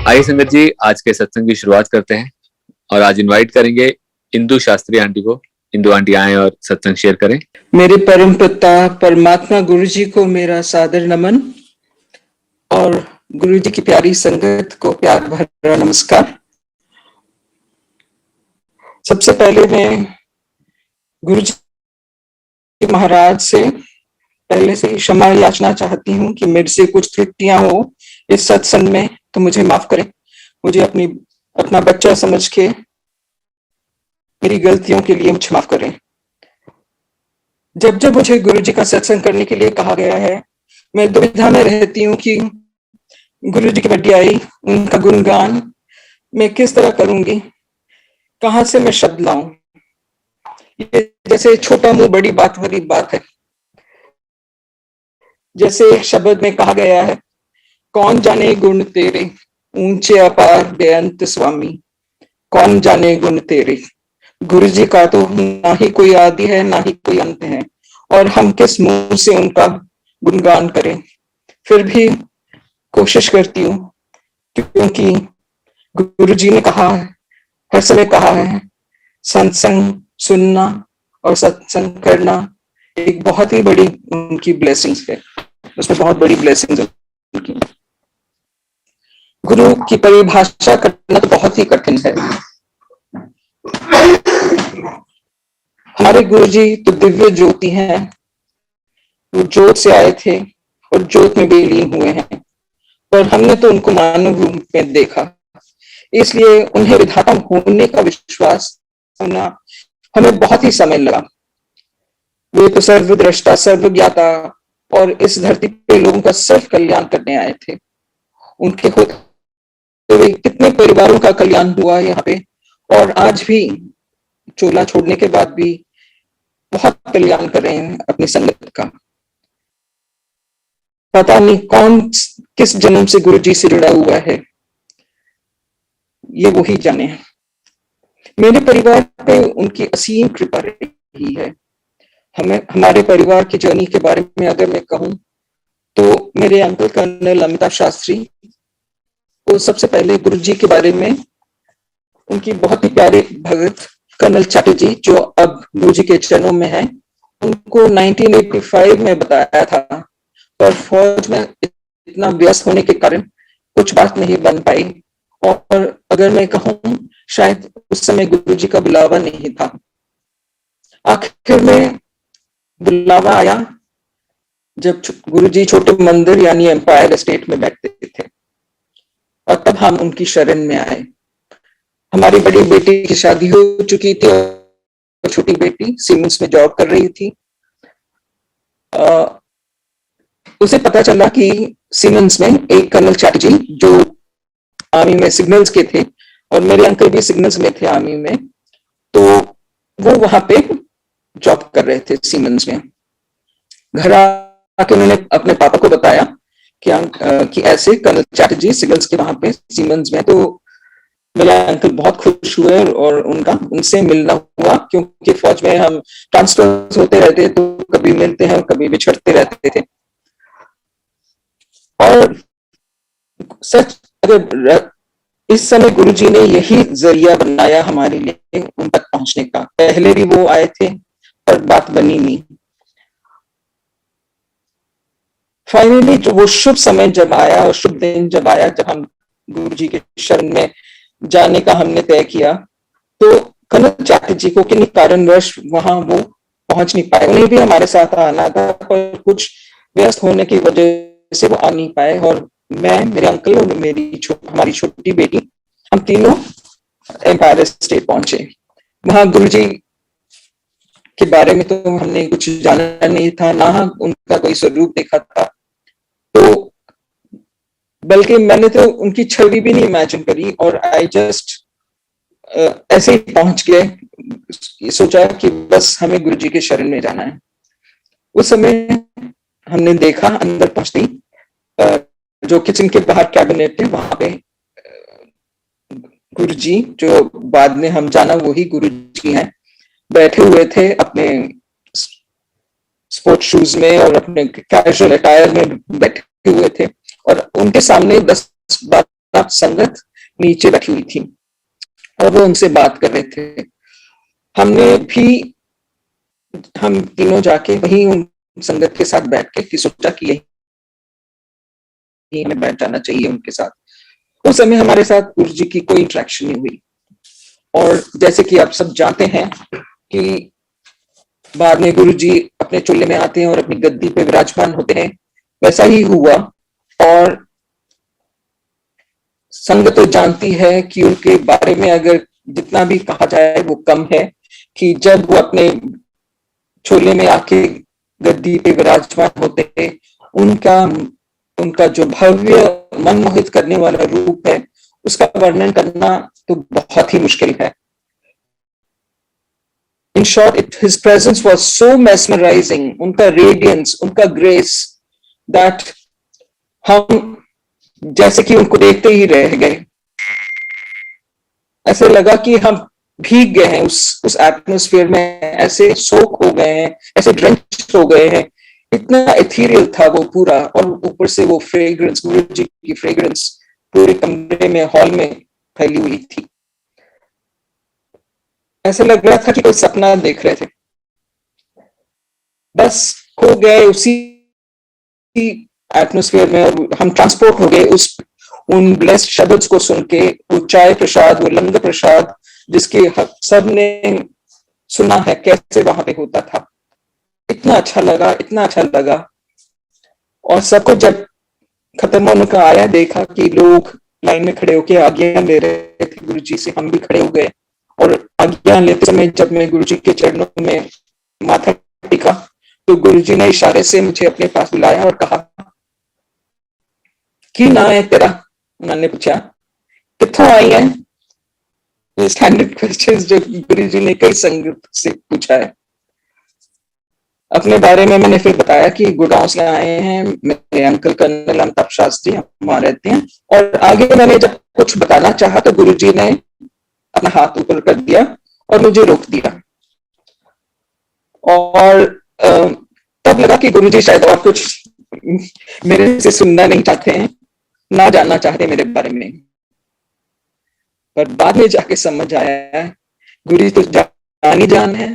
आइए संगत जी, आज के सत्संग की शुरुआत करते हैं और आज इनवाइट करेंगे इंदु शास्त्री आंटी को। इंदु आंटी आए और सत्संग शेयर करें। मेरे परम पिता परमात्मा गुरु जी को मेरा सादर नमन और गुरु जी की प्यारी संगत को प्यार भरा नमस्कार। सबसे पहले मैं गुरु जी महाराज से पहले से क्षमा याचना चाहती हूँ कि मेरे से कुछ त्रुटियां हो इस सत्संग में, तो मुझे माफ करें। मुझे अपना बच्चा समझ के मेरी गलतियों के लिए मुझे माफ करें। जब जब मुझे गुरु जी का सत्संग करने के लिए कहा गया है, मैं दुविधा में रहती हूँ कि गुरु जी की वड्याई, उनका गुणगान मैं किस तरह करूंगी, कहाँ से मैं शब्द लाऊं। ये जैसे छोटा मुंह बड़ी बात वाली बात है। जैसे शब्द में कहा गया है, कौन जाने गुण तेरे ऊंचे अपार बेअंत स्वामी, कौन जाने गुण तेरे। गुरु जी का तो ना ही कोई आदि है ना ही कोई अंत है, और हम किस मुंह से उनका गुणगान करें। फिर भी कोशिश करती हूँ, क्योंकि गुरु जी ने कहा है, हर समय कहा है, सत्संग सुनना और सत्संग करना एक बहुत ही बड़ी उनकी ब्लेसिंग्स है। उसमें बहुत बड़ी ब्लेसिंग्स है उनकी। गुरु की परिभाषा करना तो बहुत ही कठिन है। हमारे गुरु जी तो दिव्य ज्योति हैं, वो ज्योत से आए थे और ज्योत में विलीन हुए हैं, पर हमने तो उनको मानव रूप में देखा, इसलिए उन्हें विधाता होने का विश्वास होना हमें बहुत ही समय लगा। वे तो सर्वद्रष्टा सर्वज्ञाता और इस धरती पे लोगों का सर्व कल्याण करने आए थे। उनके होते हुए कितने परिवारों का कल्याण हुआ यहाँ पे, और आज भी चोला छोड़ने के बाद भी बहुत कल्याण कर रहे हैं अपनी संगत का। पता नहीं कौन किस जन्म से गुरु जी से जुड़ा हुआ है, ये वही जाने। मेरे परिवार पे उनकी असीम कृपा रही है। हमारे परिवार की जर्नी के बारे में अगर मैं कहूं, तो मेरे अंकल कर्नल अमिताभ शास्त्री को सबसे पहले गुरु जी के बारे में उनकी बहुत ही प्यारे भगत कर्नल चैटर्जी, जो अब गुरु जी के चरणों में है, उनको 1985 में बताया था, पर फौज में इतना व्यस्त होने के कारण कुछ बात नहीं बन पाई। और अगर मैं कहूं, शायद उस समय गुरु जी का बुलावा नहीं था। आखिर में बुलावा आया जब गुरु जी छोटे मंदिर यानी एम्पायर एस्टेट में बैठते थे, और तब हम उनकी शरण में आए। हमारी बड़ी बेटी की शादी हो चुकी थी और छोटी बेटी सीमेंस में जॉब कर रही थी। उसे पता चला कि सीमेंस में एक कर्नल चैटर्जी, जो आर्मी में सिग्नल्स के थे, और मेरे अंकल भी सिग्नल्स में थे आर्मी में, तो वो वहां पे जॉब कर रहे थे सीमेंस में। घर आके उन्होंने अपने पापा को बताया कि ऐसे कर्नल चैटर्जी सिग्नल्स के वहां पे सीमेंस में। तो मेरे अंकल बहुत खुश हुए और उनसे मिलना हुआ, क्योंकि फौज में हम ट्रांसफर होते रहते, तो कभी मिलते हैं और कभी बिछड़ते रहते थे। और सच अगर इस समय गुरुजी ने यही जरिया बनाया हमारे लिए उन तक पहुंचने का। पहले भी वो आए थे पर बात बनी नहीं। फाइनली जो वो शुभ समय जब आया और शुभ दिन जब आया, जब हम गुरुजी के शरण में जाने का हमने तय किया, तो कर्नल चैटर्जी को किन्हीं कारणवश वहां वो पहुंच नहीं पाए। उन्हें भी हमारे साथ आना था, पर कुछ व्यस्त होने की वजह से वो आ नहीं पाए। और मैं, मेरे अंकल और हमारी छोटी बेटी, हम तीनों एम्पायर स्टेट पहुंचे। वहां गुरुजी के बारे में तो हमने कुछ जाना नहीं था, ना उनका कोई स्वरूप देखा था, तो बल्कि मैंने तो उनकी छवि भी नहीं इमेजिन करी, और आई जस्ट ऐसे ही पहुंच गए। सोचा कि बस हमें गुरुजी के शरण में जाना है। उस समय हमने देखा अंदर पहुंचते जो किचन के बाहर कैबिनेट है, वहां पे गुरुजी, जो बाद में हम जाना वही गुरुजी हैं, बैठे हुए थे अपने स्पोर्ट्स शूज में और अपने कैजुअल अटायर में बैठे हुए थे, और उनके सामने 10-12 साथ संगत नीचे बैठी हुई थी और वो उनसे बात कर रहे थे। हम तीनों जाके वहीं उन संगत के साथ बैठ के सोचा कि यही हमें बैठ जाना चाहिए उनके साथ। उस समय हमारे साथ गुरु जी की कोई इंटरेक्शन नहीं हुई। और जैसे कि आप सब जानते हैं कि बाद में गुरु जी अपने चोले में आते हैं और अपनी गद्दी पे विराजमान होते हैं, वैसा ही हुआ। और संगत तो जानती है कि उनके बारे में अगर जितना भी कहा जाए वो कम है, कि जब वो अपने चोले में आके गद्दी पे विराजमान होते हैं, उनका उनका जो भव्य मनमोहित करने वाला रूप है, उसका वर्णन करना तो बहुत ही मुश्किल है। In short, his presence was so mesmerizing, उनका radiance, उनका grace, that हम जैसे कि उनको देखते ही रह गए। ऐसे लगा कि हम भीग गए हैं उस एटमॉस्फेयर में, ऐसे सोक हो गए हैं, ऐसे ड्रेंच हो गए हैं। इतना एथीरियल था वो पूरा, और ऊपर से वो फ्रेग्रेंस, गुरु जी की फ्रेग्रेंस पूरे कमरे में, हॉल में फैली हुई थी। ऐसे लग रहा था कि कोई सपना देख रहे थे। बस खो गए उसी एटमॉस्फेयर में, और हम ट्रांसपोर्ट हो गए उन ब्लेस्ड शब्द को सुन के, वो चाय प्रसाद, वो लंगर प्रसाद, जिसके सब ने सुना है कैसे वहां पे होता था। इतना अच्छा लगा, इतना अच्छा लगा। और सबको जब खत्म होने का आया, देखा कि लोग लाइन में खड़े होके आज्ञा ले रहे थे गुरु जी से, हम भी खड़े हो गए। और आज्ञा लेते समय जब मैं गुरु जी के चरणों में माथा टिका, तो गुरु जी ने इशारे से मुझे अपने पास बुलाया और कहा कि ना है तेरा। उन्होंने पूछा कितों आई है। स्टैंडर्ड क्वेश्चंस जो गुरु जी ने कई संगत से पूछा है। अपने बारे में मैंने फिर बताया कि गुड़गांव से आए हैं, मेरे अंकल कर्नल अमिताभ शास्त्री वहां रहते हैं। और आगे मैंने जब कुछ बताना चाहा तो गुरु जी ने अपना हाथ ऊपर कर दिया और मुझे रोक दिया। और तब लगा कि गुरु जी शायद और कुछ मेरे से सुनना नहीं चाहते हैं, ना जानना चाहते मेरे बारे में। पर बाद में जाके समझ आया, गुरु जी तो जान ही जान है।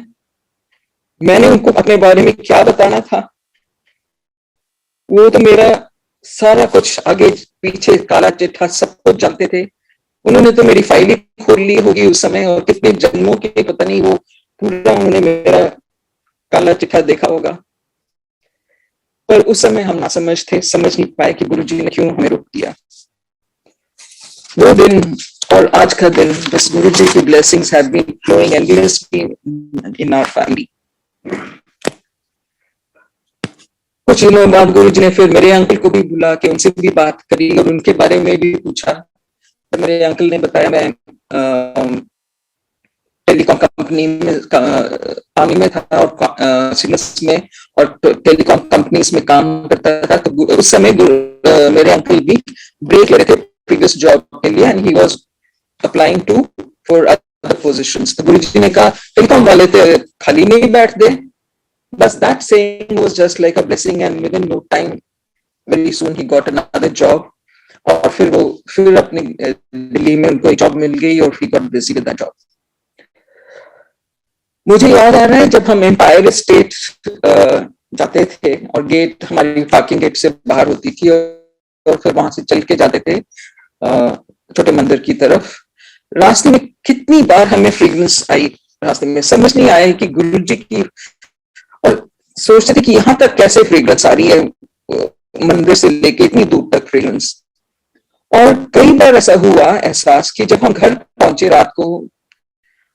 मैंने उनको अपने बारे में क्या बताना था, वो तो मेरा सारा कुछ आगे पीछे काला चिट्ठा सब कुछ जानते थे। उन्होंने तो मेरी फाइल ही खोल ली होगी उस समय, और कितने जन्मों के पता नहीं वो पूरा उन्होंने मेरा काला चिट्ठा देखा होगा। पर उस समय हम ना समझ थे, समझ नहीं पाए कि गुरु जी ने क्यों हमें रोक दिया। वो दिन और आज का दिन, बस गुरु जी की blessings have been flowing endlessly in our family. कुछ दिनों बाद गुरु जी ने फिर मेरे अंकल को भी बुला के उनसे भी बात करी और उनके बारे में भी पूछा। तो मेरे अंकल ने बताया मैं टेलीकॉम कंपनी में आर्मी में था, और सिग्नल्स में और टेलीकॉम कंपनीज में काम करता था। तो उस समय मेरे अंकल भी ब्रेक ले रहे थे प्रीवियस जॉब के लिए, and he was applying to for other positions. तो गुरु जी ने कहा टेलीकॉम वाले तो खाली नहीं बैठ दे। बस that saying was just like a blessing, and within no time, very soon he got another job. और फिर अपने दिल्ली में उनको एक जॉब मिल गई और he got busy with that job. मुझे याद आ रहा है जब हम एम्पायर स्टेट जाते थे और गेट हमारी पार्किंग गेट से बाहर होती थी, और फिर वहां से चल के जाते थे छोटे मंदिर की तरफ। रास्ते में कितनी बार हमें फ्रेग्रेंस आई, रास्ते में समझ नहीं आया कि गुरु जी की, और सोचते थे कि यहां तक कैसे फ्रेग्रेंस आ रही है, मंदिर से लेके इतनी दूर तक फ्रेग्रेंस। और कई बार ऐसा हुआ एहसास कि जब हम घर पहुंचे, रात को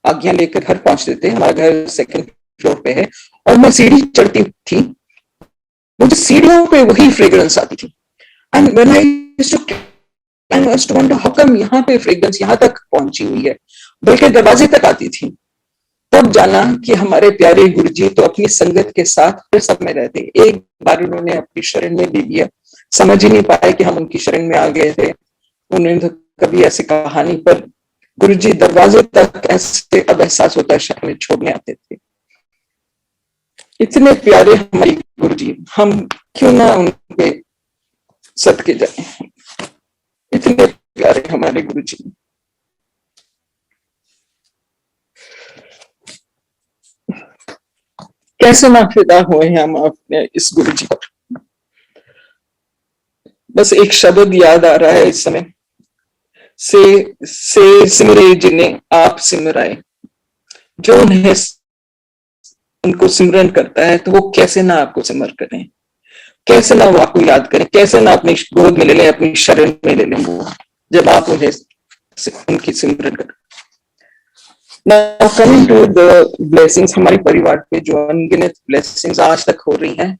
आज्ञा लेकर घर पहुंचते थे, हमारा घर सेकंड फ्लोर पे है, और मैं सीढ़ी चढ़ती थी, मुझे सीढ़ियों पे वही फ्रेग्रेंस आती थी। And when I used to wonder how come यहाँ पे फ्रेग्रेंस यहाँ तक पहुंची हुई है, बल्कि दरवाजे तक आती थी। तब जाना कि हमारे प्यारे गुरु जी तो अपनी संगत के साथ हर समय रहते। एक बार उन्होंने अपनी शरण में ले लिया, समझ ही नहीं पाया कि हम उनकी शरण में आ गए थे। उन्होंने तो कभी ऐसे कहा नहीं, पर गुरु जी दरवाजे तक ऐसे अब एहसास होता है शरण में छोड़ने आते थे। इतने प्यारे हमारे गुरु जी, हम क्यों ना उनके सदके जाए। इतने प्यारे हमारे गुरु जी। कैसे ना फिदा हुए हैं हम अपने इस गुरु जी पर। बस एक शब्द याद आ रहा है इस समय, से सिमरे जिन्हें आप सिमराए। जो उन्हें उनको सिमरन करता है तो वो कैसे ना आपको सिमर करें, कैसे ना वो आपको याद करें, कैसे ना अपनी गोद में ले लें, अपनी शरण में ले लें वो, जब आप उन्हें उनकी सिमरन करें। Now coming to the blessings, हमारे परिवार पे जो अनगिनत blessings आज तक हो रही हैं,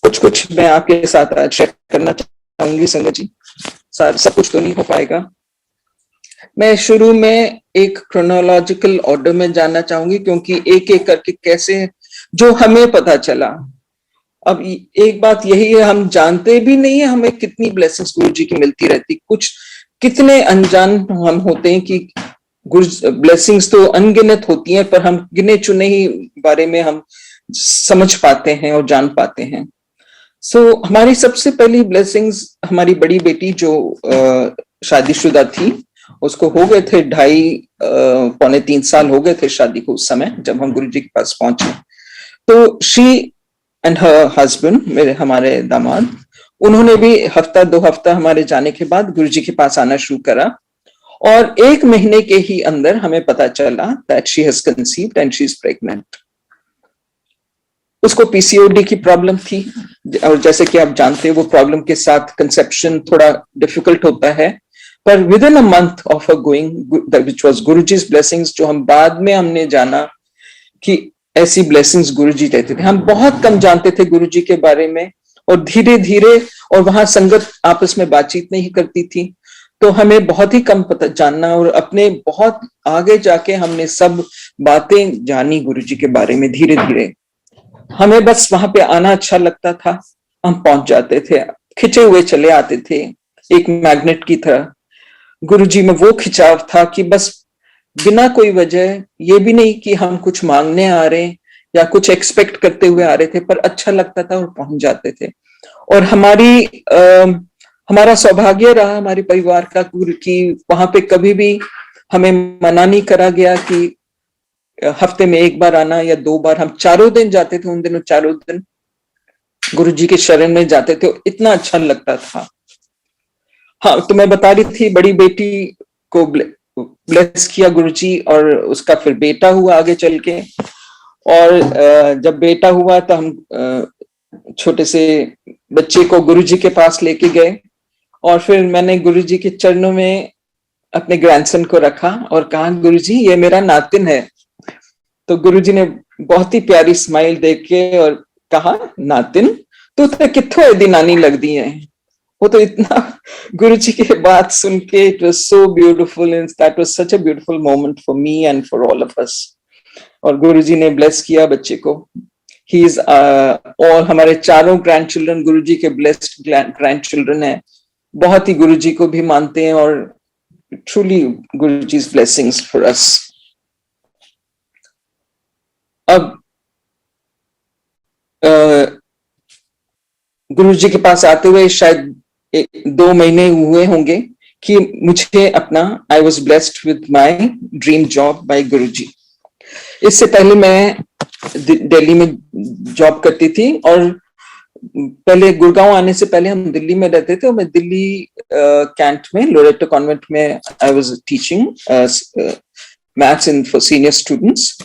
कुछ मैं आपके साथ आज शेयर करना चाहूंगी संगत जी। सब कुछ तो नहीं हो पाएगा। मैं शुरू में एक क्रोनोलॉजिकल ऑर्डर में जानना चाहूंगी, क्योंकि एक एक करके कैसे जो हमें पता चला। अब एक बात यही है, हम जानते भी नहीं है हमें कितनी ब्लेसिंग्स गुरु जी की मिलती रहती। कुछ कितने अनजान हम होते हैं कि गुरु ब्लेसिंग्स तो अनगिनत होती हैं, पर हम गिने चुने ही बारे में हम समझ पाते हैं और जान पाते हैं। हमारी सबसे पहली ब्लेसिंग्स, हमारी बड़ी बेटी जो शादीशुदा थी, उसको हो गए थे 2.5-3 साल हो गए थे शादी को उस समय जब हम गुरु जी के पास पहुंचे। तो शी एंड हर हस्बैंड, हमारे दामाद, उन्होंने भी 1-2 हफ्ता हमारे जाने के बाद गुरु जी के पास आना शुरू करा, और 1 महीने के ही अंदर हमें पता चला that she has conceived and she is pregnant. उसको पीसीओडी की प्रॉब्लम थी, और जैसे कि आप जानते हैं वो प्रॉब्लम के साथ कंसेप्शन थोड़ा डिफिकल्ट होता है, पर with in a month of a going, which was Guruji's blessings, जो हम बाद में हमने जाना कि ऐसी ब्लेसिंग्स गुरुजी देते थे। हम बहुत कम जानते थे गुरुजी के बारे में, और धीरे धीरे, और वहां संगत आपस में बातचीत नहीं करती थी, तो हमें बहुत ही कम पता जानना, और अपने बहुत आगे जाके हमने सब बातें जानी गुरुजी के बारे में धीरे धीरे। हमें बस वहां पे आना अच्छा लगता था, हम पहुंच जाते थे, खिंचे हुए चले आते थे एक मैग्नेट की तरह। गुरुजी में वो खिंचाव था कि बस बिना कोई वजह, ये भी नहीं कि हम कुछ मांगने आ रहे या कुछ एक्सपेक्ट करते हुए आ रहे थे, पर अच्छा लगता था और पहुंच जाते थे। और हमारा सौभाग्य रहा हमारे परिवार का कि वहां पे कभी भी हमें मना नहीं करा गया कि हफ्ते में 1 बार आना या 2 बार। हम 4 दिन जाते थे, उन दिनों 4 दिन गुरुजी के शरण में जाते थे, इतना अच्छा लगता था। हाँ, तो मैं बता रही थी, बड़ी बेटी को ब्लेस किया गुरुजी, और उसका फिर बेटा हुआ आगे चल के। और जब बेटा हुआ तो हम छोटे से बच्चे को गुरुजी के पास लेके गए, और फिर मैंने गुरुजी के चरणों में अपने ग्रैंडसन को रखा और कहा, गुरुजी ये मेरा नातिन है। तो गुरुजी ने बहुत ही प्यारी स्माइल देख के और कहा, नातिन तू तो कित्थों एदी नानी लगदी है। वो तो इतना गुरुजी की बात सुन के, it was so beautiful, and that was such a beautiful moment for me and for all of us. और गुरुजी ने ब्लेस किया बच्चे को। ही इज और हमारे 4 ग्रैंड चिल्ड्रन गुरुजी के ब्लेस्ड ग्रैंड चिल्ड्रन है, बहुत ही गुरुजी को भी मानते हैं, और truly Guruji's blessings for us। अब गुरुजी के पास आते हुए शायद 2 महीने हुए होंगे कि मुझे अपना I was blessed with my dream job by गुरुजी। इससे पहले मैं दिल्ली में जॉब करती थी, और पहले गुड़गांव आने से पहले हम दिल्ली में रहते थे, और मैं दिल्ली कैंट में लोरेटो कॉन्वेंट में I was teaching maths in for senior students.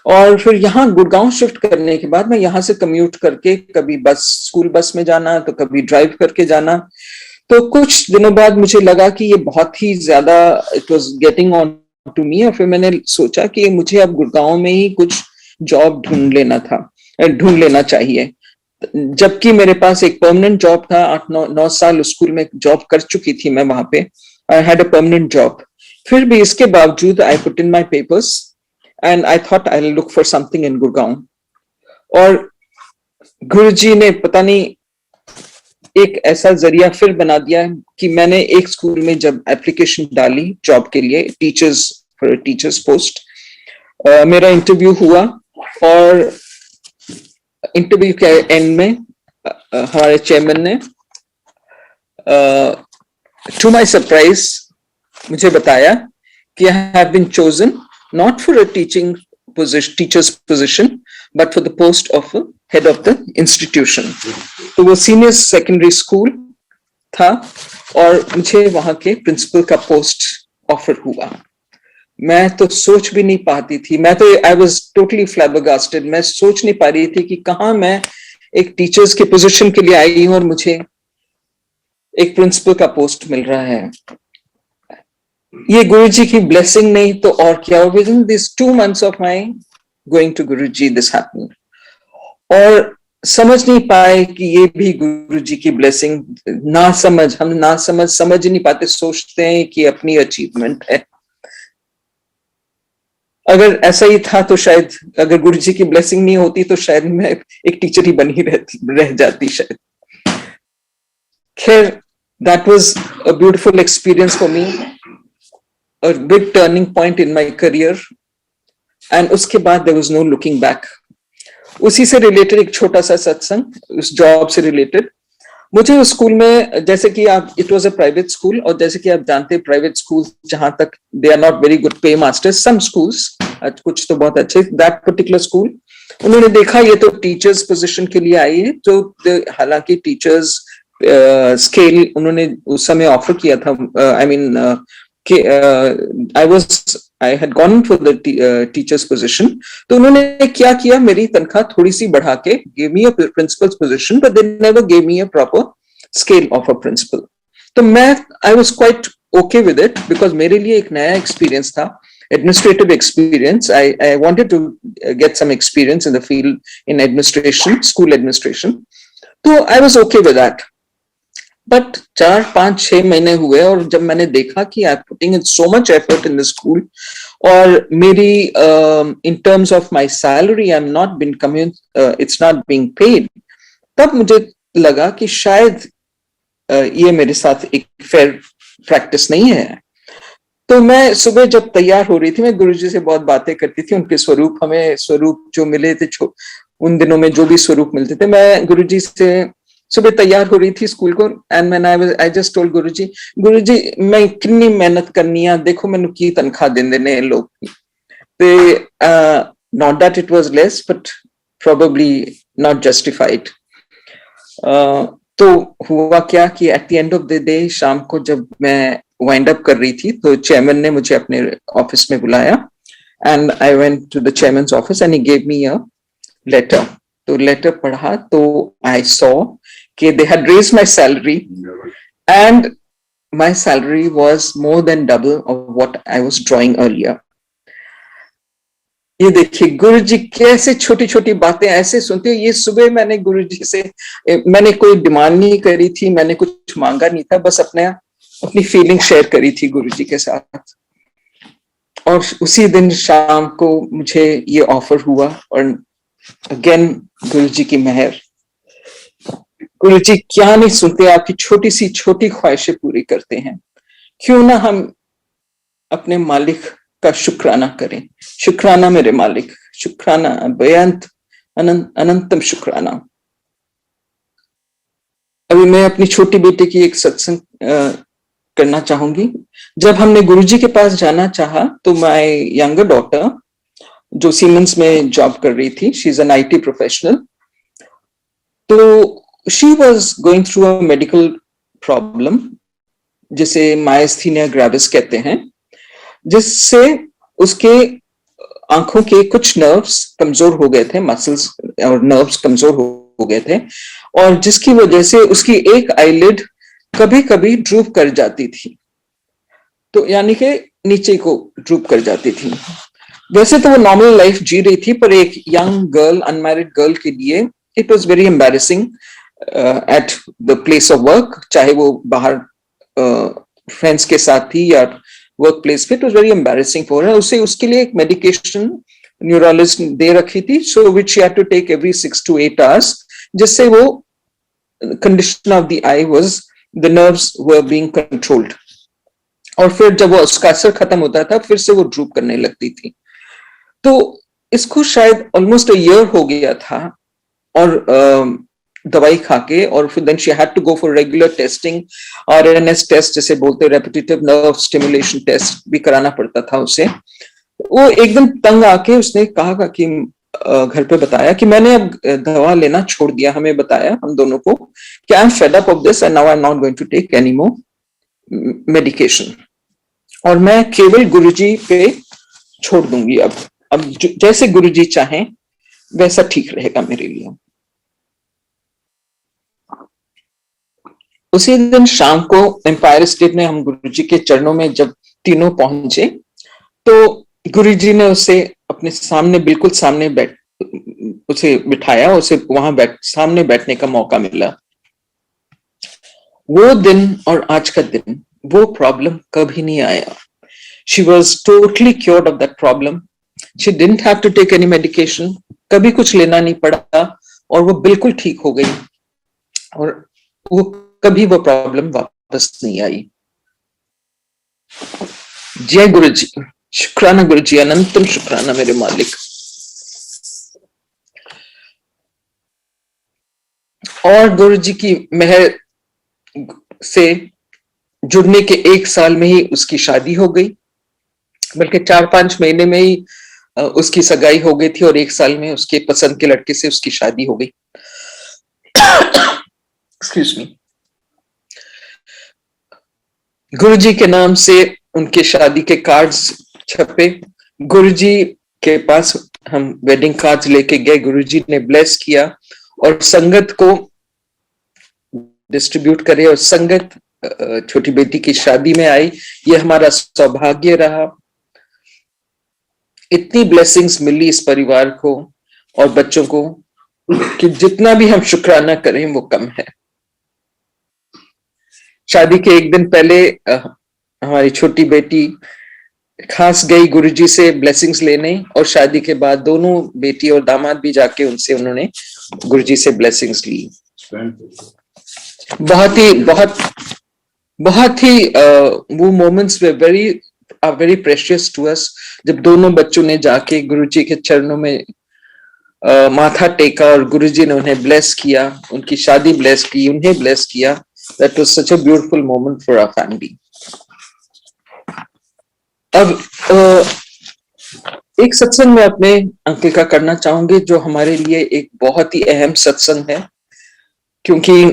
और फिर यहाँ गुड़गांव शिफ्ट करने के बाद मैं यहाँ से कम्यूट करके कभी स्कूल बस में जाना, तो कभी ड्राइव करके जाना। तो कुछ दिनों बाद मुझे लगा कि ये बहुत ही ज्यादा it was getting on to me, और फिर मैंने सोचा कि मुझे अब गुड़गांव में ही कुछ जॉब ढूंढ लेना चाहिए। जबकि मेरे पास एक परमानेंट जॉब था, 8-9 साल स्कूल में जॉब कर चुकी थी मैं वहां पे, I had a permanent job. फिर भी इसके बावजूद I put in my papers and I thought I will look for something in Gurgaon. और गुरुजी ने पता नहीं एक ऐसा जरिया फिर बना दिया कि मैंने एक स्कूल में जब एप्लीकेशन डाली जॉब के लिए, टीचर्स पोस्ट, मेरा इंटरव्यू हुआ, और इंटरव्यू के एंड में हमारे चेयरमैन ने to my surprise, मुझे बताया कि I have been chosen not for a teacher's position, but for the post of a head of the institution. तो वो सीनियर सेकेंडरी स्कूल था और मुझे वहां के प्रिंसिपल का पोस्ट ऑफर हुआ। मैं तो सोच भी नहीं पाती थी, मैं तो आई वॉज टोटली फ्लैबरगास्टेड। मैं सोच नहीं पा रही थी कि कहाँ मैं एक टीचर्स के पोजीशन के लिए आई हूं और मुझे एक प्रिंसिपल का पोस्ट मिल रहा है। ये गुरुजी की ब्लेसिंग नहीं तो और क्या। Within this 2 months of my going to Guruji this happened. और समझ नहीं पाए कि ये भी गुरुजी की ब्लेसिंग। हम समझ ही नहीं पाते, सोचते हैं कि अपनी अचीवमेंट है। अगर ऐसा ही था तो शायद, अगर गुरुजी की ब्लेसिंग नहीं होती तो शायद मैं एक टीचर ही बनी रह जाती शायद। खैर, that was a beautiful experience for me, a big turning point in my career, and उसके बाद there was no looking back. उसी से रिलेटेड एक छोटा सा सत्संग, उस जॉब से रिलेटेड। मुझे उस स्कूल में, जैसे कि आप, it was a private school, और जैसे कि आप जानते हैं प्राइवेट स्कूल जहां तक they are not very good pay masters, some schools, कुछ तो बहुत अच्छे। दैट पर्टिकुलर स्कूल, उन्होंने देखा ये तो टीचर्स पोजीशन के लिए आई है, तो हालांकि टीचर्स स्केल उन्होंने उस समय ऑफर किया था। I mean I had gone for the teachers position. तो उन्होंने क्या किया, मेरी तनख्वाह थोड़ी सी बढ़ा के give me a principal's position, but they never give me a proper scale of a principal. तो मैं, I was quite okay with it, because मेरे लिए एक नया एक्सपीरियंस था, administrative experience. I wanted to get some experience in the field in administration, school administration. So I was okay with that. But 4-5-6 महीने हुए और जब मैंने देखा कि I am putting in so much effort in the school, और मेरी in terms of my salary I'm not been it's not being paid, तब मुझे लगा कि शायद ये मेरे साथ एक फेयर प्रैक्टिस नहीं है। तो मैं सुबह जब तैयार हो रही थी, मैं गुरुजी से बहुत बातें करती थी, उनके स्वरूप, हमें स्वरूप जो मिले थे उन दिनों में, जो भी स्वरूप मिलते थे, मैं गुरुजी से सुबह तैयार हो रही थी स्कूल को। And when I just told Guruji मैं कितनी मेहनत करनी है, देखो मैंने की तनख्वाह देने लोग ते, not that it was less but probably not justified. तो हुआ क्या कि at the end of the day, शाम को जब मैं वाइंड अप कर रही थी, तो चेयरमैन ने मुझे अपने ऑफिस में बुलाया, and I went to the chairman's office and he gave me a letter. तो लेटर पढ़ा तो आई सॉ कि they had raised my salary, and my salary was more than double of what I was drawing earlier. ये देखिए गुरुजी कैसे छोटी छोटी बातें ऐसे सुनते हैं। ये सुबह मैंने गुरुजी से, मैंने कोई डिमांड नहीं करी थी, मैंने कुछ मांगा नहीं था, बस अपनी फीलिंग शेयर करी थी गुरुजी के साथ। और उसी दिन शाम को मुझे ये ऑफर हुआ, और अगेन गुरुजी की मेहर। गुरुजी क्या नहीं सुनते, आपकी छोटी सी छोटी ख्वाहिशें पूरी करते हैं। क्यों ना हम अपने मालिक का शुक्राना करें। शुक्राना मेरे मालिक, शुक्राना बेअंत अनंतम शुक्राना। अभी मैं अपनी छोटी बेटी की एक सत्संग करना चाहूंगी। जब हमने गुरुजी के पास जाना चाहा, तो माय यंगर डॉटर, जो सीमेंस में जॉब कर रही थी, she is an IT professional, तो she was going through a medical problem, जिसे मायस्थीनिया ग्रेविस कहते हैं, जिससे उसके आंखों के कुछ नर्व्स कमजोर हो गए थे, मसल्स और नर्व्स कमजोर हो गए थे, और जिसकी वजह से उसकी एक आईलिड कभी कभी ड्रूप कर जाती थी, तो यानी कि नीचे को ड्रूप कर जाती थी। वैसे तो वो नॉर्मल लाइफ जी रही थी, पर एक यंग गर्ल, अनमैरिड गर्ल के लिए it was very embarrassing at the place of work, चाहे वो बाहर फ्रेंड्स के साथ थी या वर्क प्लेस पे। It was very embarrassing for her. उसके लिए एक मेडिकेशन न्यूरोलॉजिस्ट दे रखी थी, so which she had to take every 6 to 8 hours, जिससे वो condition of the eye was the nerves were being controlled, और फिर जब वो उसका असर खत्म होता था, फिर से वो ड्रूप करने लगती थी। तो इसको शायद ऑलमोस्ट अ ईयर हो गया था, और दवाई खाके, और फिर then she had to go for regular testing, RNS test जैसे बोलते हैं, रेपिटेटिव नर्व स्टिमुलेशन टेस्ट भी कराना पड़ता था उसे। वो एकदम तंग आके उसने कहा कि घर पे बताया कि मैंने अब दवा लेना छोड़ दिया, हमें बताया हम दोनों को कि I am fed up of this and now I am not going to take any more medication, और मैं केवल गुरुजी पे छोड़ दूंगी अब जैसे गुरुजी चाहें वैसा ठीक रहेगा मेरे लिए। उसी दिन शाम को एम्पायर स्टेट में हम गुरुजी के चरणों में जब तीनों पहुंचे तो गुरुजी ने उसे अपने सामने, बिल्कुल सामने उसे बिठाया, उसे वहां सामने बैठने का मौका मिला। वो दिन और आज का दिन, वो प्रॉब्लम कभी नहीं आया। She was totally cured of that problem. She didn't have to take any medication. कभी कुछ लेना नहीं पड़ा और वो बिल्कुल ठीक हो गई, और वो कभी वो प्रॉब्लम वापस नहीं आई। जय गुरु जी, शुक्राना गुरु जी, अनंतम शुक्राना मेरे मालिक। और गुरु जी की मेहर से जुड़ने के 1 साल में ही उसकी शादी हो गई, बल्कि 4-5 महीने में ही उसकी सगाई हो गई थी, और 1 साल में उसके पसंद के लड़के से उसकी शादी हो गई। Excuse me. गुरुजी के नाम से उनके शादी के कार्ड्स छपे, गुरुजी के पास हम वेडिंग कार्ड्स लेके गए, गुरुजी ने ब्लेस किया और संगत को डिस्ट्रीब्यूट करे, और संगत छोटी बेटी की शादी में आई। ये हमारा सौभाग्य रहा। इतनी ब्लेसिंग्स मिली इस परिवार को और बच्चों को कि जितना भी हम शुक्राना करें वो कम है। शादी के 1 दिन पहले हमारी छोटी बेटी खास गई गुरुजी से ब्लेसिंग्स लेने, और शादी के बाद दोनों बेटी और दामाद भी जाके उनसे उन्होंने गुरुजी से ब्लेसिंग्स ली। बहुत ही वो moments were very precious to us, जब दोनों बच्चों ने जाके गुरुजी के चरणों में माथा टेका और गुरुजी ने उन्हें ब्लेस किया, उनकी शादी ब्लेस की, उन्हें ब्लेस किया। That was such a beautiful moment for our family. अब एक सत्संग मैं अपने अंकल का करना चाहूंगी, जो हमारे लिए एक बहुत ही अहम सत्संग है, क्योंकि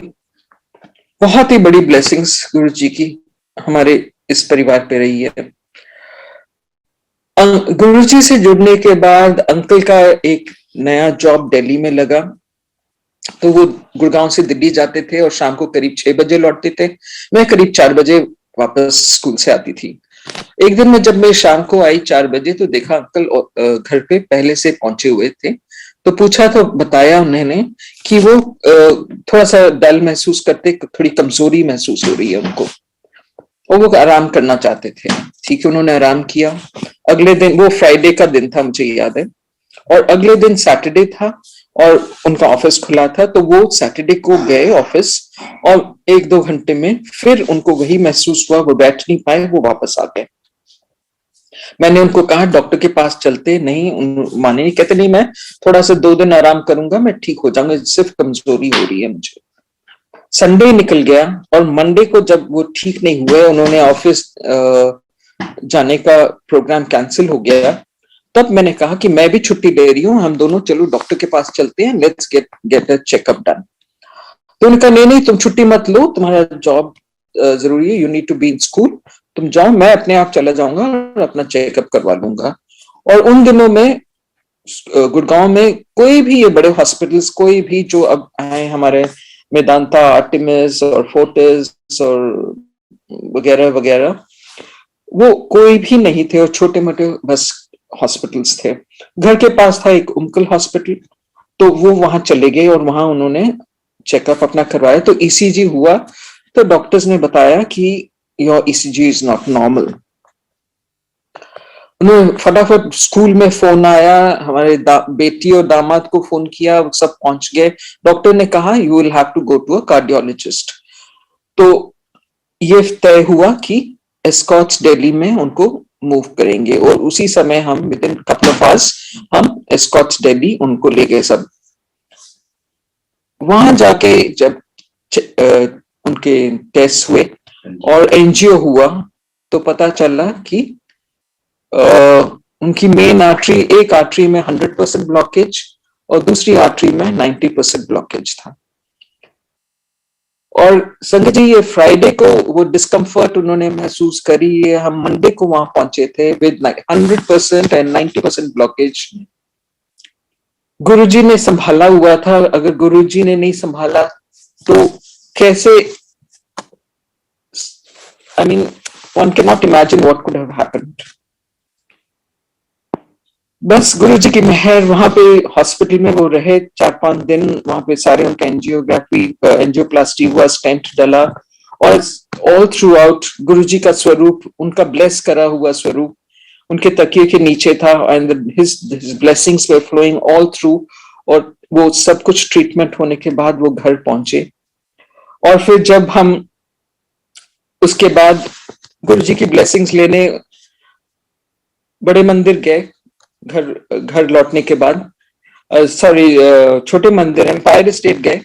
बहुत ही बड़ी ब्लेसिंग्स गुरुजी की हमारे इस परिवार पे रही है। गुरुजी से जुड़ने के बाद अंकल का एक नया जॉब दिल्ली में लगा, तो वो गुड़गांव से दिल्ली जाते थे और शाम को करीब 6 बजे लौटते थे। मैं करीब 4 बजे वापस स्कूल से आती थी। एक दिन में जब मैं शाम को आई 4 बजे, तो देखा अंकल घर पे पहले से पहुंचे हुए थे। तो पूछा तो बताया उन्होंने कि वो थोड़ा सा डल महसूस करते, थोड़ी कमजोरी महसूस हो रही है उनको, और वो आराम करना चाहते थे। ठीक है, उन्होंने आराम किया। अगले दिन, वो फ्राइडे का दिन था मुझे याद है, और अगले दिन सैटरडे था और उनका ऑफिस खुला था, तो वो सैटरडे को गए ऑफिस, और 1-2 घंटे में फिर उनको वही महसूस हुआ, वो बैठ नहीं पाए, वो वापस आ गए। मैंने उनको कहा डॉक्टर के पास चलते, नहीं माने, नहीं, कहते नहीं मैं थोड़ा सा 2 दिन आराम करूंगा, मैं ठीक हो जाऊंगा, सिर्फ कमजोरी हो रही है मुझे। संडे निकल गया और मंडे को जब वो ठीक नहीं हुए, उन्होंने ऑफिस जाने का प्रोग्राम कैंसिल हो गया, तब मैंने कहा कि मैं भी छुट्टी ले रही हूँ, हम दोनों चलो डॉक्टर के पास चलते हैं, let's get a checkup done. तो उन्होंने कहा नहीं तुम छुट्टी मत लो, तुम्हारा जॉब जरूरी है, you need to be in school, तुम जाओ, मैं अपने आप चला जाऊंगा और अपना चेकअप करवा लूंगा। और उन दिनों में गुड़गांव में कोई भी ये बड़े हॉस्पिटल्स, कोई भी जो अब आए हमारे मेदांता, आर्टिमिस और फोर्टिस और वगैरह वगैरह, वो कोई भी नहीं थे, और छोटे मोटे बस हॉस्पिटल्स थे। घर के पास था एक उमकल हॉस्पिटल, तो वो वहां चले गए और वहां उन्होंने चेकअप अपना करवाया। तो ईसीजी हुआ, तो डॉक्टर्स ने बताया कि your ECG is not normal. उन्हें फटाफट स्कूल में फोन आया, हमारे बेटी और दामाद को फोन किया, सब पहुंच गए। डॉक्टर ने कहा you will have to go to a cardiologist. तो ये तय हुआ कि एस्कॉट्स दिल्ली में उनको मूव करेंगे, और उसी समय हम with in couple of hours हम एस्कॉट्स दिल्ली उनको ले गए सब। वहां जाके जब उनके टेस्ट हुए और एंजियो हुआ तो पता चला कि उनकी मेन आर्टरी, एक आर्टरी में 100% ब्लॉकेज और दूसरी आर्टरी में 90% ब्लॉकेज था। और संजय जी, ये फ्राइडे को वो डिस्कम्फर्ट उन्होंने महसूस करी, ये हम मंडे को वहां पहुंचे थे विद 100% एंड 90% ब्लॉकेज। गुरुजी ने संभाला हुआ था, अगर गुरुजी ने नहीं संभाला तो कैसे, I mean, one cannot imagine what could have happened. बस गुरुजी की मेहर, वहां पे हॉस्पिटल में वो रहे 4-5 दिन, वहां पे सारे उनका एंजियोग्राफी, एंजियोप्लास्टी हुआ, स्टेंट डला, और ऑल थ्रू आउट गुरुजी का स्वरूप, उनका ब्लेस करा हुआ स्वरूप उनके तकिए के नीचे था, and his blessings were flowing all through. और वो सब कुछ ट्रीटमेंट होने के बाद वो घर पहुंचे। और फिर जब हम उसके बाद गुरुजी की ब्लेसिंग्स लेने बड़े मंदिर गए, घर लौटने के बाद, सॉरी, छोटे मंदिर एम्पायर स्टेट गए,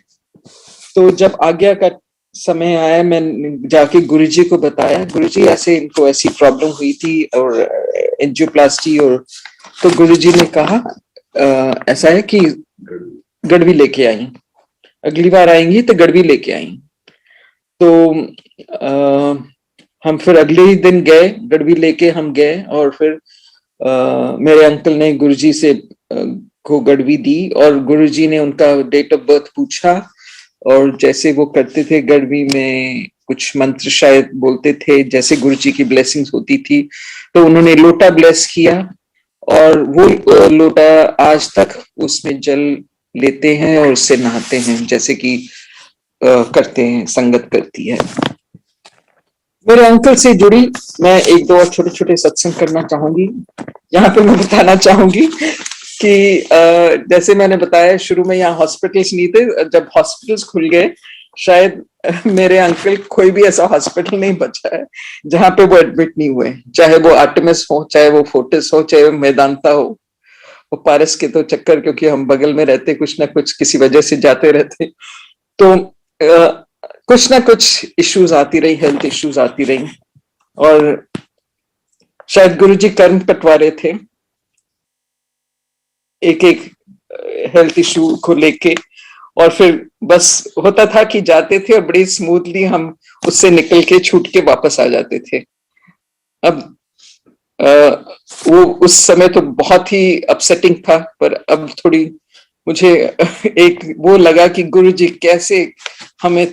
तो जब आज्ञा का समय आया, मैं जाके गुरुजी को बताया, गुरुजी ऐसे इनको ऐसी प्रॉब्लम हुई थी और एंजियोप्लास्टी, और तो गुरुजी ने कहा ऐसा है कि गड़वी लेके आई, अगली बार आएंगी तो गड़वी लेके आई। तो हम फिर अगले ही दिन गए, गड़वी लेके हम गए, और फिर मेरे अंकल ने गुरुजी से को गड़वी दी, और गुरुजी ने उनका डेट ऑफ बर्थ पूछा, और जैसे वो करते थे गड़वी में कुछ मंत्र शायद बोलते थे, जैसे गुरुजी की ब्लेसिंग्स होती थी, तो उन्होंने लोटा ब्लेस किया, और वो लोटा आज तक उसमें जल लेते हैं और उससे नहाते हैं, जैसे कि करते हैं, संगत करती है। मेरे अंकल से जुड़ी मैं एक दो और छोटे छोटे सत्संग करना चाहूंगी। यहाँ पे मैं बताना चाहूंगी कि जैसे मैंने बताया शुरू में, यहाँ हॉस्पिटल्स नहीं थे, जब हॉस्पिटल्स खुल गए, शायद मेरे अंकल, कोई भी ऐसा हॉस्पिटल नहीं बचा है जहाँ पे वो एडमिट नहीं हुए, चाहे वो आर्टेमिस हो, चाहे वो फोर्टिस हो, चाहे वो मेदांता हो, वो पारस के तो चक्कर, क्योंकि हम बगल में रहते, कुछ ना कुछ किसी वजह से जाते रहते, तो कुछ ना कुछ इश्यूज आती रही, हेल्थ इश्यूज आती रही, और शायद गुरुजी कर्म पटवारे थे एक एक हेल्थ इश्यू को लेके, और फिर बस होता था कि जाते थे और बड़ी स्मूथली हम उससे निकल के छूट के वापस आ जाते थे। अब वो उस समय तो बहुत ही अपसेटिंग था, पर अब थोड़ी मुझे एक वो लगा कि गुरुजी कैसे हमें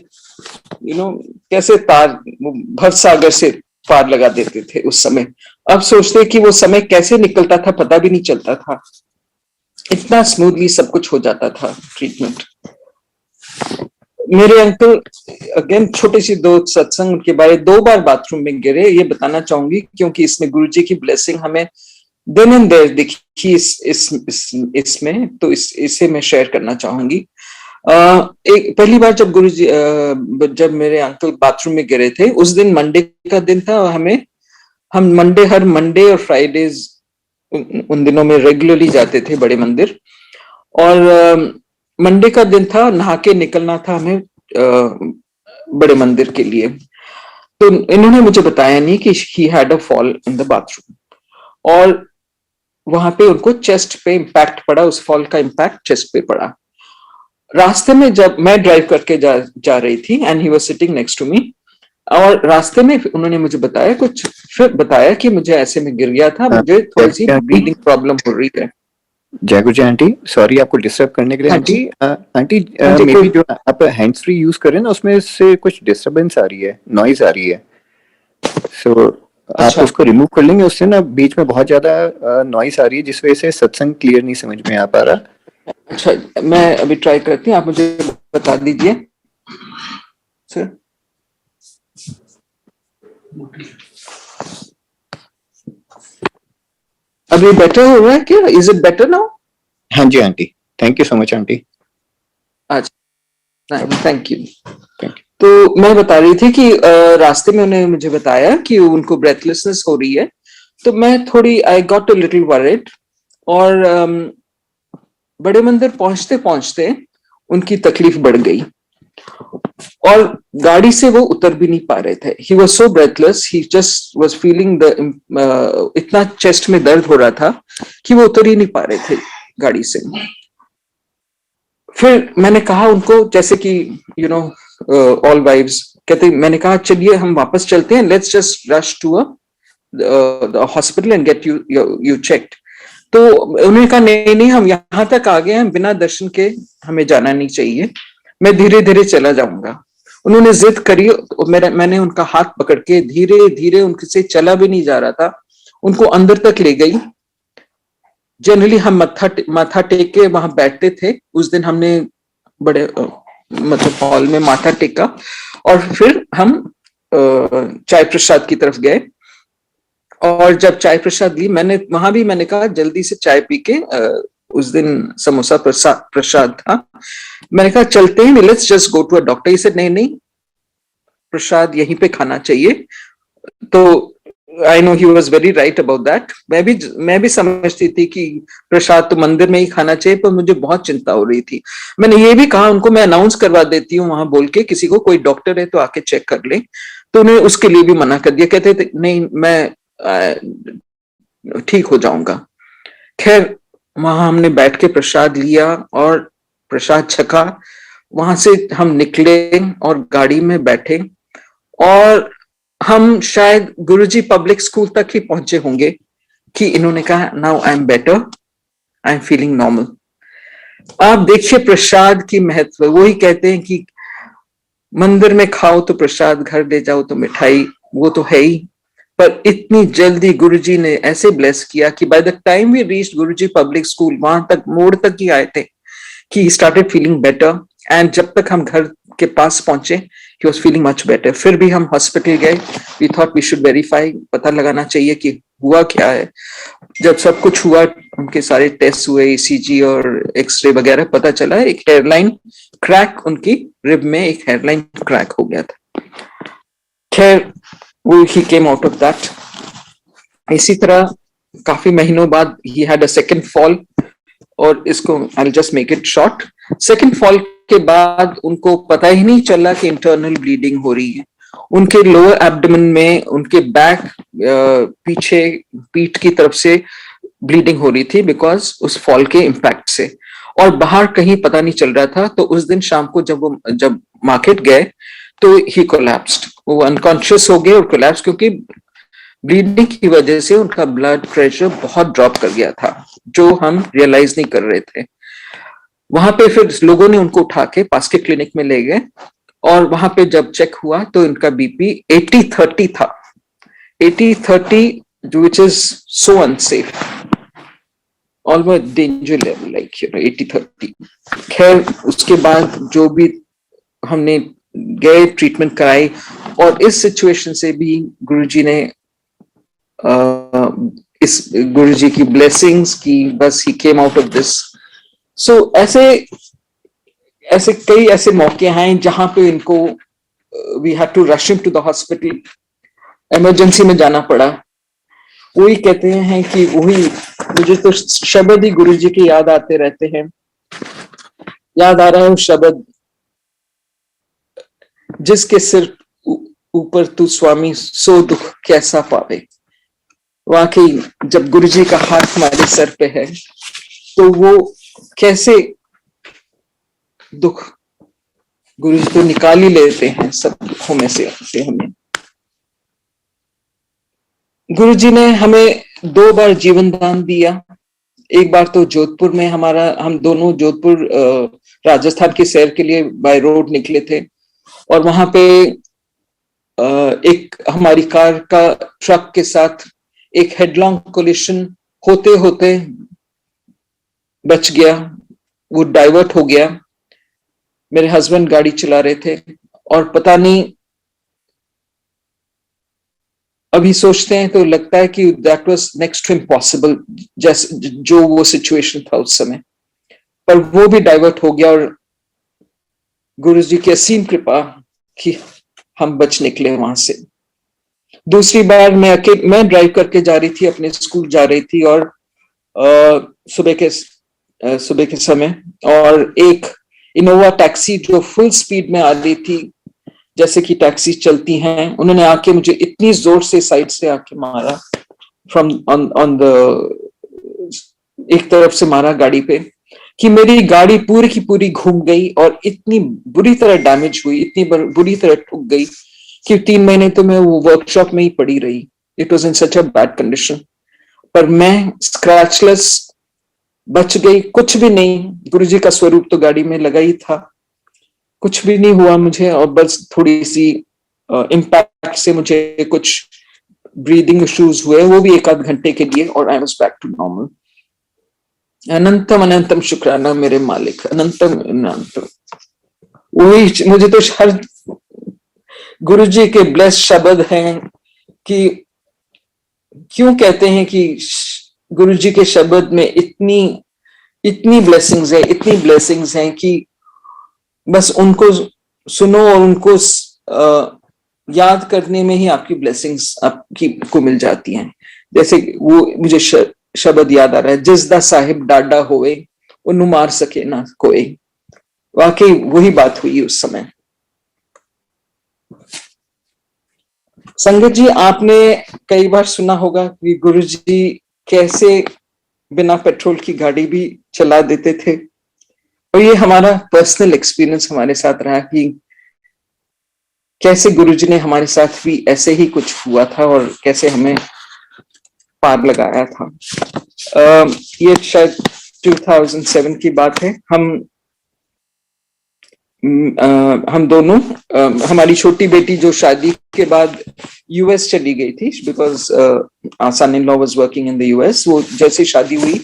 कैसे भवसागर से पार लगा देते थे उस समय। अब सोचते कि वो समय कैसे निकलता था पता भी नहीं चलता था, इतना स्मूथली सब कुछ हो जाता था ट्रीटमेंट। मेरे अंकल अगेन छोटे सी दो सत्संग, उनके बारे 2 बार बाथरूम में गिरे, ये बताना चाहूंगी क्योंकि इसमें गुरुजी की ब्लेसिंग हमें देन एंड देयर दिखी इसमें, तो इसे मैं शेयर करना चाहूंगी। एक पहली बार जब गुरुजी जब मेरे अंकल बाथरूम में गिरे थे, उस दिन मंडे का दिन था, और हम हर मंडे और फ्राइडेज उन दिनों में रेगुलरली जाते थे बड़े मंदिर, और मंडे का दिन था, नहा के निकलना था हमें बड़े मंदिर के लिए। तो इन्होंने मुझे बताया नहीं कि he had a fall in the bathroom, और वहां पे उनको चेस्ट पे इम्पैक्ट पड़ा, उस फॉल का इम्पैक्ट चेस्ट पे पड़ा। रास्ते में जब मैं ड्राइव करके जा रही थी, and he was sitting next to me, और रास्ते में उन्होंने मुझे बताया कि मुझे ऐसे में गिर गया था, मुझे थोड़ी सी ब्रीदिंग प्रॉब्लम हो रही है। जय गुरु जी आंटी, सॉरी आपको डिस्टर्ब करने के लिए। आंटी मे बी जो आप हैंड्स फ्री यूज कर रहे हैं ना, उसमें से कुछ डिस्टरबेंस आ रही है, नॉइज आ रही है, सो आप उसको रिमूव कर लेंगे, उससे ना बीच में बहुत ज्यादा नॉइज आ रही है, जिस वजह से सत्संग क्लियर नहीं समझ में आ पा रहा। अच्छा, मैं अभी ट्राई करती हूँ, आप मुझे बता दीजिए सर। अभी बेटर हो रहा है क्या? Is it better now? हाँ जी aunty, thank you so much aunty. अच्छा, थैंक यू। तो मैं बता रही थी कि रास्ते में उन्होंने मुझे बताया कि उनको ब्रेथलेसनेस हो रही है, तो मैं थोड़ी I got a little worried, और बड़े मंदिर पहुंचते पहुंचते उनकी तकलीफ बढ़ गई और गाड़ी से वो उतर भी नहीं पा रहे थे. He was so breathless, he just was feeling the इतना चेस्ट में दर्द हो रहा था कि वो उतर ही नहीं पा रहे थे गाड़ी से. फिर मैंने कहा उनको, जैसे कि यू नो ऑल वाइव्स कहते, मैंने कहा चलिए हम वापस चलते हैं, let's just rush to the hospital and get you checked. तो उन्होंने कहा नहीं नहीं, हम यहाँ तक आ गए हैं, बिना दर्शन के हमें जाना नहीं चाहिए, मैं धीरे धीरे चला जाऊंगा. उन्होंने जिद करी, मैंने उनका हाथ पकड़ के धीरे धीरे, उनसे चला भी नहीं जा रहा था, उनको अंदर तक ले गई. जनरली हम माथा टेक के वहां बैठते थे. उस दिन हमने बड़े मतलब हॉल में माथा टेका और फिर हम चाय प्रसाद की तरफ गए. और जब चाय प्रसाद ली, मैंने कहा जल्दी से चाय पी के, उस दिन समोसा प्रसाद था, मैंने कहा चलते हैं, let's just go to a doctor. He said नहीं नहीं, प्रसाद यहीं पे खाना चाहिए. तो I know he was very right about that. मैं भी समझती थी कि प्रसाद तो मंदिर में ही खाना चाहिए, पर मुझे बहुत चिंता हो रही थी. मैंने ये भी कहा उनको, मैं अनाउंस करवा देती हूँ वहां बोल के, किसी को कोई डॉक्टर है तो आके चेक कर ले. तो उन्हें उसके लिए भी मना कर दिया, कहते थे नहीं मैं ठीक हो जाऊंगा. खैर वहां हमने बैठ के प्रसाद लिया और प्रसाद छका. वहां से हम निकले और गाड़ी में बैठे और हम शायद गुरुजी पब्लिक स्कूल तक ही पहुंचे होंगे कि इन्होंने कहा now I am better, I am feeling normal. आप देखिए प्रसाद की महत्व. वही कहते हैं कि मंदिर में खाओ तो प्रसाद, घर ले जाओ तो मिठाई, वो तो है ही. पर इतनी जल्दी गुरुजी ने ऐसे ब्लेस किया कि by the time we reached Guruji public school, वहां तक मोड़ तक ही आए थे कि he started feeling better. And जब तक हम घर के पास पहुंचे, he was feeling much better. फिर भी हम हॉस्पिटल गए. we thought we should verify, पता लगाना चाहिए कि हुआ क्या है. जब सब कुछ हुआ, उनके सारे टेस्ट हुए, ECG और एक्सरे वगैरह, पता चला एक हेयरलाइन क्रैक, उनकी रिब में एक हेयरलाइन क्रैक हो गया था. खैर वो he came out of that. इसी तरह काफी महीनों बाद he had a second fall. और इसको I'll just make it short. Second fall के बाद उनको पता ही नहीं चला कि इंटरनल ब्लीडिंग हो रही है. उनके लोअर एब्डोमेन में, उनके बैक पीछे पीठ की तरफ से ब्लीडिंग हो रही थी बिकॉज उस फॉल के इम्पैक्ट से. और बाहर कहीं पता नहीं चल रहा था. तो उस दिन शाम को जब मार्केट गए तो ही कोलैप्स्ड. वो अनकॉन्शियस हो गए और कोलैप्स, क्योंकि ब्लीडिंग की वजह से उनका ब्लड प्रेशर बहुत ड्रॉप कर गया था, जो हम रियलाइज नहीं कर रहे थे. वहां पे फिर लोगों ने उनको उठा के पास के क्लिनिक में ले गए और वहां पे जब चेक हुआ तो इनका बीपी 80-30 था. 80-30 which is so unsafe, almost danger level, like 80-30. खैर उसके बाद जो भी हमने गए, ट्रीटमेंट कराई, और इस सिचुएशन से भी गुरुजी ने इस गुरुजी की ब्लेसिंग्स की, बस he came out of this. So ऐसे कई ऐसे मौके हैं जहां पे इनको we had to rush him to the hospital, emergency में जाना पड़ा. वही कहते हैं कि वही मुझे तो शब्द ही गुरुजी के याद आते रहते हैं. याद आ रहा है वो शब्द, जिसके सिर ऊपर तू स्वामी सो दुख कैसा पावे. वाकई जब गुरुजी का हाथ हमारे सर पे है तो वो कैसे दुख गुरुजी तो निकाल ही लेते हैं सब दुखों में से हमें. गुरुजी ने हमें 2 बार जीवन दान दिया. एक बार तो जोधपुर में हम दोनों जोधपुर राजस्थान की सैर के लिए बाय रोड निकले थे और वहां पे एक हमारी कार का ट्रक के साथ एक हेडलॉन्ग कोलिशन होते होते बच गया. वो डाइवर्ट हो गया. मेरे हस्बैंड गाड़ी चला रहे थे और पता नहीं, अभी सोचते हैं तो लगता है कि that was next to impossible, जैसे जो वो सिचुएशन था उस समय, पर वो भी डाइवर्ट हो गया और गुरुजी की असीम कृपा कि हम बच निकले वहां से. दूसरी बार मैं ड्राइव करके जा रही थी, अपने स्कूल जा रही थी और सुबह के समय, और एक इनोवा टैक्सी जो फुल स्पीड में आ रही थी, जैसे कि टैक्सी चलती हैं, उन्होंने आके मुझे इतनी जोर से साइड से आके मारा, फ्रॉम ऑन द एक तरफ से मारा गाड़ी पे, कि मेरी गाड़ी पूरी की पूरी घूम गई और इतनी बुरी तरह डैमेज हुई, इतनी बुरी तरह ठुक गई कि 3 महीने तो मैं वो वर्कशॉप में ही पड़ी रही. It was in such a bad condition. पर मैं स्क्रैचलेस बच गई, कुछ भी नहीं. गुरुजी का स्वरूप तो गाड़ी में लगा ही था, कुछ भी नहीं हुआ मुझे. और बस थोड़ी सी इम्पैक्ट से मुझे कुछ ब्रीदिंग इश्यूज हुए, वो भी 1 आध घंटे के लिए, और I was back to normal. अनंतम अनंतम शुक्राना मेरे मालिक, अनंतम अनंतम. वही मुझे तो हर गुरुजी के ब्लेस शब्द हैं कि क्यों कहते हैं कि गुरुजी के शब्द में इतनी इतनी ब्लेसिंग्स है, इतनी ब्लेसिंग्स हैं कि बस उनको सुनो और उनको याद करने में ही आपकी ब्लेसिंग्स आपकी को मिल जाती हैं. जैसे वो मुझे शब्द याद आ रहा है, जिस दा साहिब डाडा होए उन्हें मार सके ना कोई. वाकई वही बात हुई उस समय. संगत जी, आपने कई बार सुना होगा कि गुरुजी कैसे बिना पेट्रोल की गाड़ी भी चला देते थे. और ये हमारा पर्सनल एक्सपीरियंस हमारे साथ रहा कि कैसे गुरुजी ने हमारे साथ भी ऐसे ही कुछ हुआ था और कैसे हमें पार लगाया था. ये शायद 2007 की बात है. हम दोनों, हमारी छोटी बेटी जो शादी के बाद यूएस चली गई थी, because son in law was working in the US. वो जैसे शादी हुई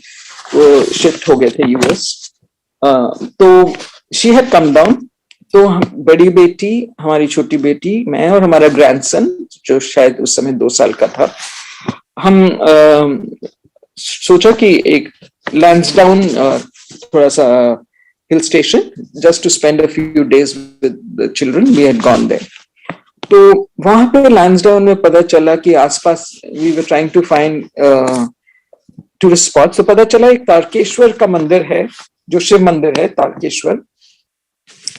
वो शिफ्ट हो गए थे यूएस. तो शी हैड कम डाउन. तो बड़ी बेटी, हमारी छोटी बेटी, मैं और हमारा ग्रैंडसन जो शायद उस समय 2 साल का था, हम सोचा कि एक लैंसडाउन, थोड़ा सा hill station, just to spend a few days with the children. We had gone there. तो वहां पे लैंसडाउन में पता चला कि आसपास we were trying to find tourist spot. तो पता चला एक तारकेश्वर का मंदिर है, जो शिव मंदिर है तारकेश्वर,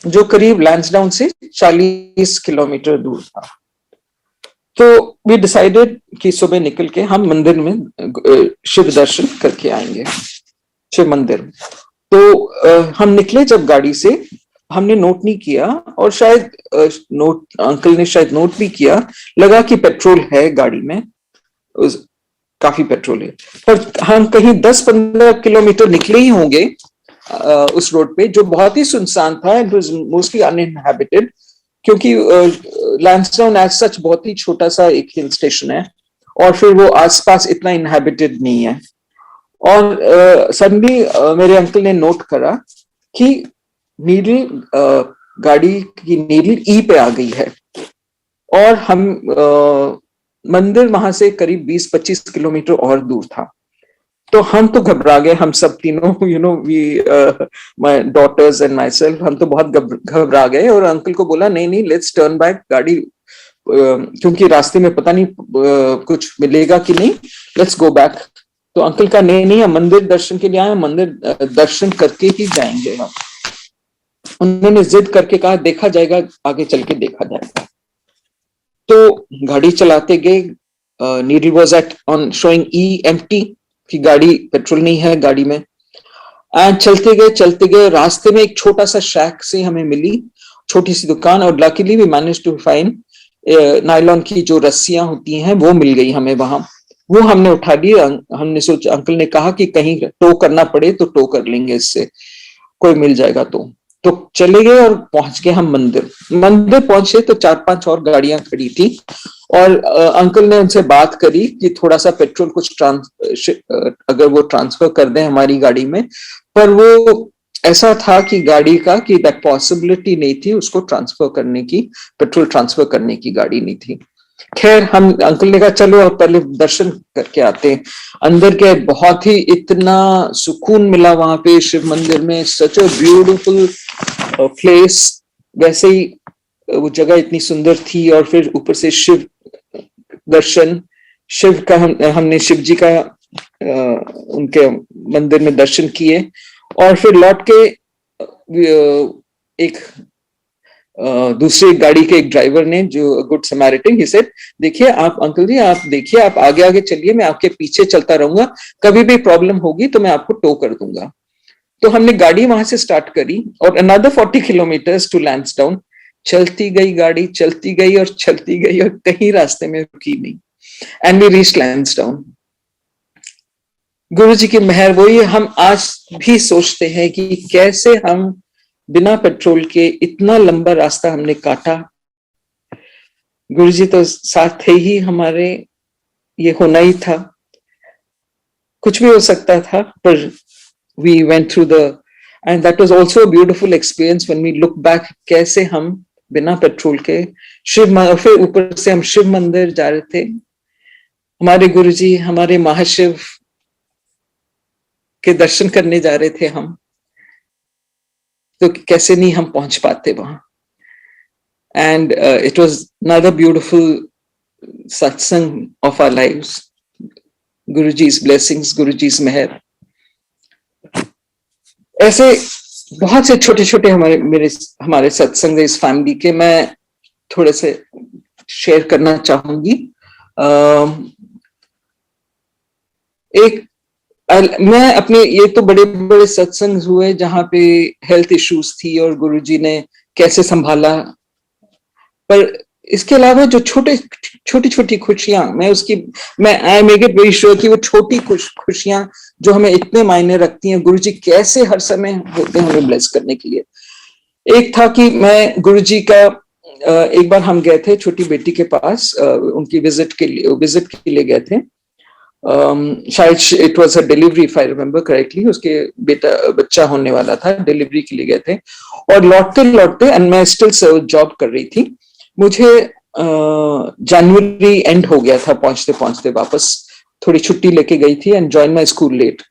जो करीब लैंसडाउन से 40 किलोमीटर दूर था. तो वी डिसाइडेड कि सुबह निकल के हम मंदिर में शिव दर्शन करके आएंगे, शिव मंदिर. तो हम निकले जब गाड़ी से, हमने नोट नहीं किया, और शायद अंकल ने शायद नोट भी किया, लगा कि पेट्रोल है गाड़ी में, काफी पेट्रोल है. पर हम कहीं 10-15 किलोमीटर निकले ही होंगे उस रोड पे, जो बहुत ही सुनसान था. इट वाज मोस्टली अनइनहैबिटेड, क्योंकि लैंसडाउन एज सच बहुत ही छोटा सा एक हिल स्टेशन है, और फिर वो आसपास इतना इनहैबिटेड नहीं है. और सडनली मेरे अंकल ने नोट करा कि नीडल, गाड़ी की नीडल ई पे आ गई है, और हम मंदिर वहां से करीब 20-25 किलोमीटर और दूर था. तो हम तो घबरा गए, हम सब तीनों, we my daughters and myself, हम तो बहुत घबरा गए. और अंकल को बोला, नहीं नहीं, लेट्स टर्न बैक गाड़ी, क्योंकि रास्ते में पता नहीं कुछ मिलेगा कि नहीं, लेट्स गो बैक. तो अंकल का नहीं नहीं, हम मंदिर दर्शन के लिए आए, मंदिर दर्शन करके ही जाएंगे हम. उन्होंने जिद करके कहा, देखा जाएगा, आगे चल के देखा जाएगा. तो गाड़ी चलाते गए. Needle was at on showing E empty, कि गाड़ी, पेट्रोल नहीं है गाड़ी में. एंड चलते गए रास्ते में एक छोटा सा शैक से हमें मिली, छोटी सी दुकान, और luckily we manage to find nylon की जो रस्सियां होती हैं वो मिल गई हमें वहां. वो हमने उठा ली. हमने सोचा, अंकल ने कहा कि कहीं टो करना पड़े तो टो कर लेंगे, इससे कोई मिल जाएगा. तो चले गए और पहुंच गए हम मंदिर पहुंचे तो 4-5 और गाड़ियां खड़ी थी, और अंकल ने उनसे बात करी कि थोड़ा सा पेट्रोल कुछ अगर वो ट्रांसफर कर दें हमारी गाड़ी में. पर वो ऐसा था कि गाड़ी का, कि दैट पॉसिबिलिटी नहीं थी उसको ट्रांसफर करने की, पेट्रोल ट्रांसफर करने की गाड़ी नहीं थी. खैर, हम, अंकल ने कहा चलो अब पहले दर्शन करके आते हैं. अंदर गए, बहुत ही इतना सुकून मिला वहां पे शिव मंदिर में. सच अ ब्यूटीफुल प्लेस. वैसे ही वो जगह इतनी सुंदर थी, और फिर ऊपर से शिव दर्शन, शिव का हमने शिव जी का उनके मंदिर में दर्शन किए, और फिर लौट के एक दूसरी गाड़ी के एक ड्राइवर ने, जो गुड समैरिटन, ही सेड, देखिए आप अंकल जी, आप देखिए, आप आगे आगे चलिए, मैं आपके पीछे चलता रहूंगा, कभी भी प्रॉब्लम होगी तो मैं आपको टो कर दूंगा। तो हमने गाड़ी वहां से स्टार्ट करी और अनदर 40 किलोमीटर्स टू लैंसडाउन। चलती गई गाड़ी, चलती गई और चलती गई और कहीं रास्ते में रुकी नहीं, एंड वी रीच लैंसडाउन। गुरु जी की मेहर वही, हम आज भी सोचते हैं कि कैसे हम बिना पेट्रोल के इतना लंबा रास्ता हमने काटा। गुरु जी तो साथ थे ही हमारे, ये होना ही था, कुछ भी हो सकता था, पर we went through the, and that was also a beautiful experience when we look back, कैसे हम बिना पेट्रोल के फिर ऊपर से हम शिव मंदिर जा रहे थे, हमारे गुरुजी, हमारे महाशिव के दर्शन करने जा रहे थे हम, तो कैसे नहीं हम पहुंच पाते वहां। And it was another beautiful satsang of our lives, Guruji's blessings, Guruji's मेहर। ऐसे बहुत से छोटे छोटे हमारे सत्संग इस फैमिली के, मैं थोड़े से शेयर करना चाहूंगी। मैं अपने, ये तो बड़े बड़े सत्संग हुए जहां पे हेल्थ इश्यूज थी और गुरुजी ने कैसे संभाला, पर इसके अलावा जो छोटी छोटी खुशियां, मैं I make it very sure कि वो छोटी खुशियां जो हमें इतने मायने रखती हैं, गुरुजी कैसे हर समय होते हैं हमें ब्लेस करने के लिए। एक था कि मैं गुरुजी का, एक बार हम गए थे छोटी बेटी के पास, उनकी विजिट के लिए गए थे। शायद it was a delivery, if I remember correctly, उसके बच्चा होने वाला था, डिलीवरी के लिए गए थे। और लौटते लौटते, एंड मैं स्टिल जॉब कर रही थी, मुझे जनवरी एंड हो गया था, पहुंचते पहुंचते वापस थोड़ी छुट्टी लेके गई थी and join my school late.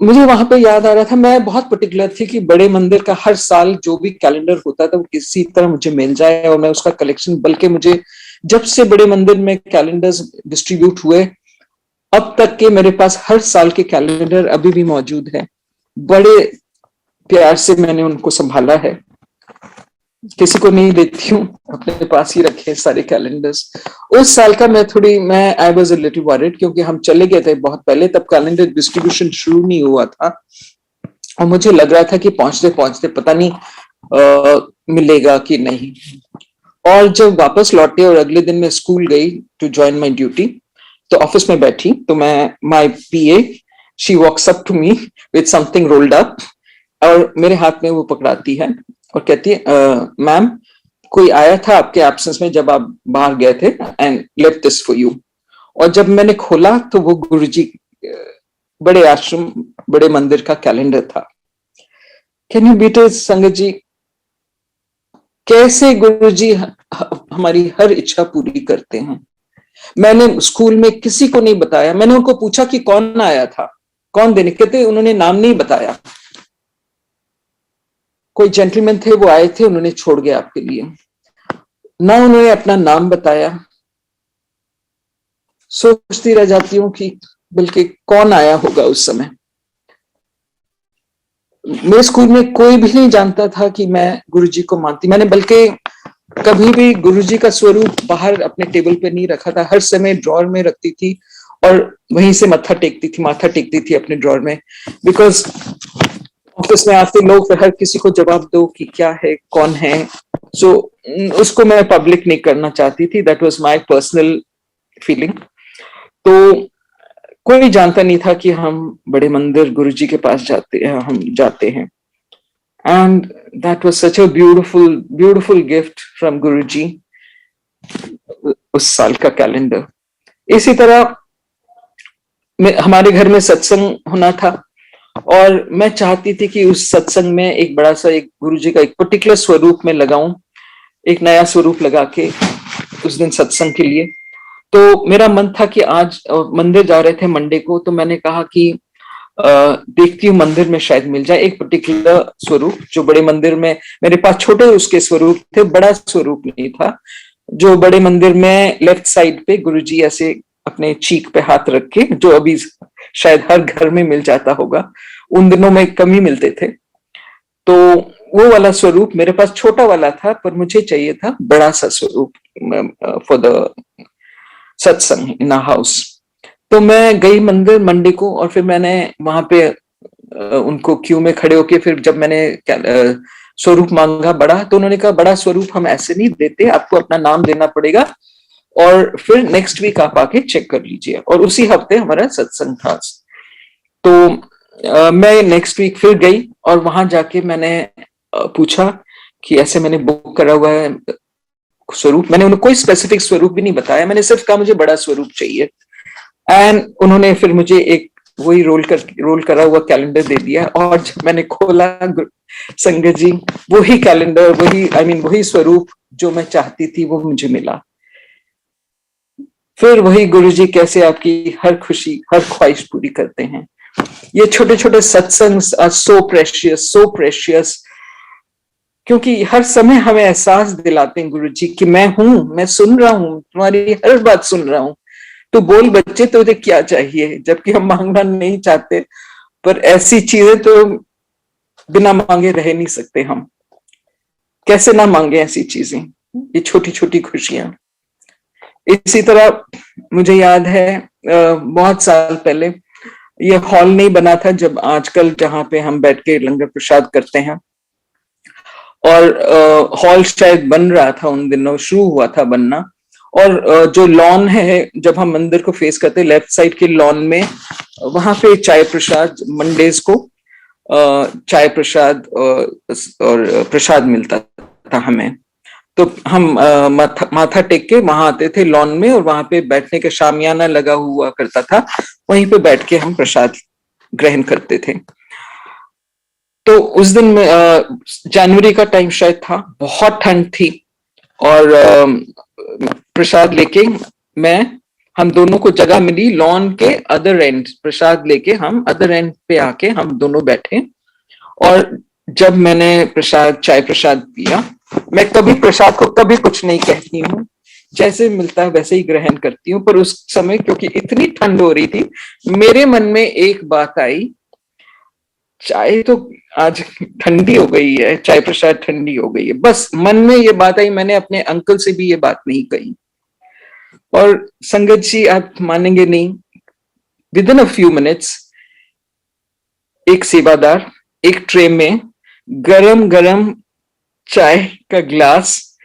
मुझे वहां पे याद आ रहा था, मैं बहुत पर्टिकुलर थी कि बड़े मंदिर का हर साल जो भी कैलेंडर होता था वो किसी तरह मुझे मिल जाए और मैं उसका कलेक्शन, बल्कि मुझे जब से बड़े मंदिर में कैलेंडर्स डिस्ट्रीब्यूट हुए अब तक के मेरे पास हर साल के कैलेंडर अभी भी मौजूद है। बड़े प्यार से मैंने उनको संभाला है, किसी को नहीं देती हूँ, अपने पास ही रखे सारे कैलेंडर्स। उस साल का मैं I was a little worried, क्योंकि हम चले गए थे बहुत पहले, तब कैलेंडर डिस्ट्रीब्यूशन शुरू नहीं हुआ था और मुझे लग रहा था कि पहुंचते पहुंचते पता नहीं मिलेगा कि नहीं। और जब वापस लौटे और अगले दिन मैं स्कूल गई टू ज्वाइन माई ड्यूटी, तो ऑफिस में बैठी, तो मैं, my PA, she walks up to me with something rolled up, और मेरे हाथ में वो पकड़ाती है और कहती है, मैम, कोई आया था आपके एब्सेंस में जब आप बाहर गए थे, and left this for you. और जब मैंने खोला तो वो गुरुजी, बड़े आश्रम, बड़े मंदिर का कैलेंडर था। कैन यू बीट इट, संगत जी, कैसे गुरुजी हमारी हर इच्छा पूरी करते हैं। मैंने स्कूल में किसी को नहीं बताया, मैंने उनको पूछा कि कौन आया था, कौन देने, कहते उन्होंने नाम नहीं बताया, कोई जेंटलमैन थे वो आए थे, उन्होंने छोड़ गया आपके लिए, ना उन्होंने अपना नाम बताया। सोचती रह जाती हूँ कि बल्कि कौन आया होगा उस समय। मेरे स्कूल में कोई भी नहीं जानता था कि मैं गुरुजी को मानती, मैंने बल्कि कभी भी गुरुजी का स्वरूप बाहर अपने टेबल पे नहीं रखा था, हर समय ड्रॉर में रखती थी और वहीं से माथा टेकती थी अपने ड्रॉर में, बिकॉज ऑफिस में आते लोग फिर हर किसी को जवाब दो कि क्या है, कौन है, सो उसको मैं पब्लिक नहीं करना चाहती थी, that was my personal feeling. तो कोई जानता नहीं था कि हम बड़े मंदिर गुरुजी के पास जाते हैं, and that was such a beautiful gift from Guruji, उस साल का कैलेंडर। इसी तरह हमारे घर में सत्संग होना था और मैं चाहती थी कि उस सत्संग में एक बड़ा सा, एक गुरुजी का एक पर्टिकुलर स्वरूप में लगाऊं, एक नया स्वरूप लगा के उस दिन सत्संग के लिए। तो मेरा मन था कि आज मंदिर जा रहे थे मंडे को, तो मैंने कहा कि देखती हूँ मंदिर में शायद मिल जाए एक पर्टिकुलर स्वरूप, जो बड़े मंदिर में मेरे पास छोटे उसके स्वरूप थे, बड़ा स्वरूप नहीं था। जो बड़े मंदिर में लेफ्ट साइड पे गुरुजी ऐसे अपने चीक पे हाथ रख के, जो अभी शायद हर घर में मिल जाता होगा, उन दिनों में कम ही मिलते थे, तो वो वाला स्वरूप मेरे पास छोटा वाला था, पर मुझे चाहिए था बड़ा सा स्वरूप फॉर द सत्संग इन अ हाउस। तो मैं गई मंदिर मंडी को, और फिर मैंने वहां पे उनको क्यू में खड़े होके, फिर जब मैंने स्वरूप मांगा बड़ा, तो उन्होंने कहा बड़ा स्वरूप हम ऐसे नहीं देते, आपको अपना नाम देना पड़ेगा और फिर नेक्स्ट वीक आप आके चेक कर लीजिए। और उसी हफ्ते हमारा सत्संग था। तो मैं नेक्स्ट वीक फिर गई और वहां जाके मैंने पूछा कि ऐसे मैंने बुक करा हुआ है स्वरूप। मैंने उन्हें कोई स्पेसिफिक स्वरूप भी नहीं बताया, मैंने सिर्फ कहा मुझे बड़ा स्वरूप चाहिए। एंड उन्होंने फिर मुझे एक वही रोल करा हुआ कैलेंडर दे दिया, और जब मैंने खोला संगत जी, वही कैलेंडर, वही स्वरूप जो मैं चाहती थी वो मुझे मिला। फिर वही गुरुजी कैसे आपकी हर खुशी हर ख्वाहिश पूरी करते हैं। ये छोटे छोटे सत्संग आर सो प्रेशियस, क्योंकि हर समय हमें एहसास दिलाते हैं गुरुजी कि मैं हूं, मैं सुन रहा हूं, तुम्हारी हर बात सुन रहा हूं, तो बोल बच्चे तुझे क्या चाहिए। जबकि हम मांगना नहीं चाहते, पर ऐसी चीजें तो बिना मांगे रह नहीं सकते हम। कैसे ना मांगे ऐसी चीजें, ये छोटी छोटी खुशियां। इसी तरह मुझे याद है बहुत साल पहले, ये हॉल नहीं बना था जब आजकल जहां पे हम बैठ के लंगर प्रसाद करते हैं, और हॉल शायद बन रहा था उन दिनों, शुरू हुआ था बनना। और जो लॉन है, जब हम मंदिर को फेस करते लेफ्ट साइड के लॉन में, वहां पे चाय प्रसाद मंडेज को चाय प्रसाद और प्रसाद मिलता था हमें। तो हम माथा टेक के वहां आते थे लॉन में, और वहां पे बैठने का शामियाना लगा हुआ करता था, वहीं पे बैठ के हम प्रसाद ग्रहण करते थे। तो उस दिन में जनवरी का टाइम शायद था, बहुत ठंड थी, और प्रसाद लेके हम दोनों को जगह मिली लॉन के अदर एंड, प्रसाद लेके हम अदर एंड पे आके हम दोनों बैठे। और जब मैंने चाय प्रसाद पिया, मैं कभी प्रसाद को कभी कुछ नहीं कहती हूँ, जैसे मिलता है वैसे ही ग्रहण करती हूँ। पर उस समय क्योंकि इतनी ठंड हो रही थी, मेरे मन में एक बात आई, चाय तो आज ठंडी हो गई है, चाय प्रसाद ठंडी हो गई है, बस मन में ये बात आई। मैंने अपने अंकल से भी ये बात नहीं कही। और संगत जी आप मानेंगे नहीं, with in a few minutes एक सेवादार एक ट्रे में गरम गरम चाय का ग्लास,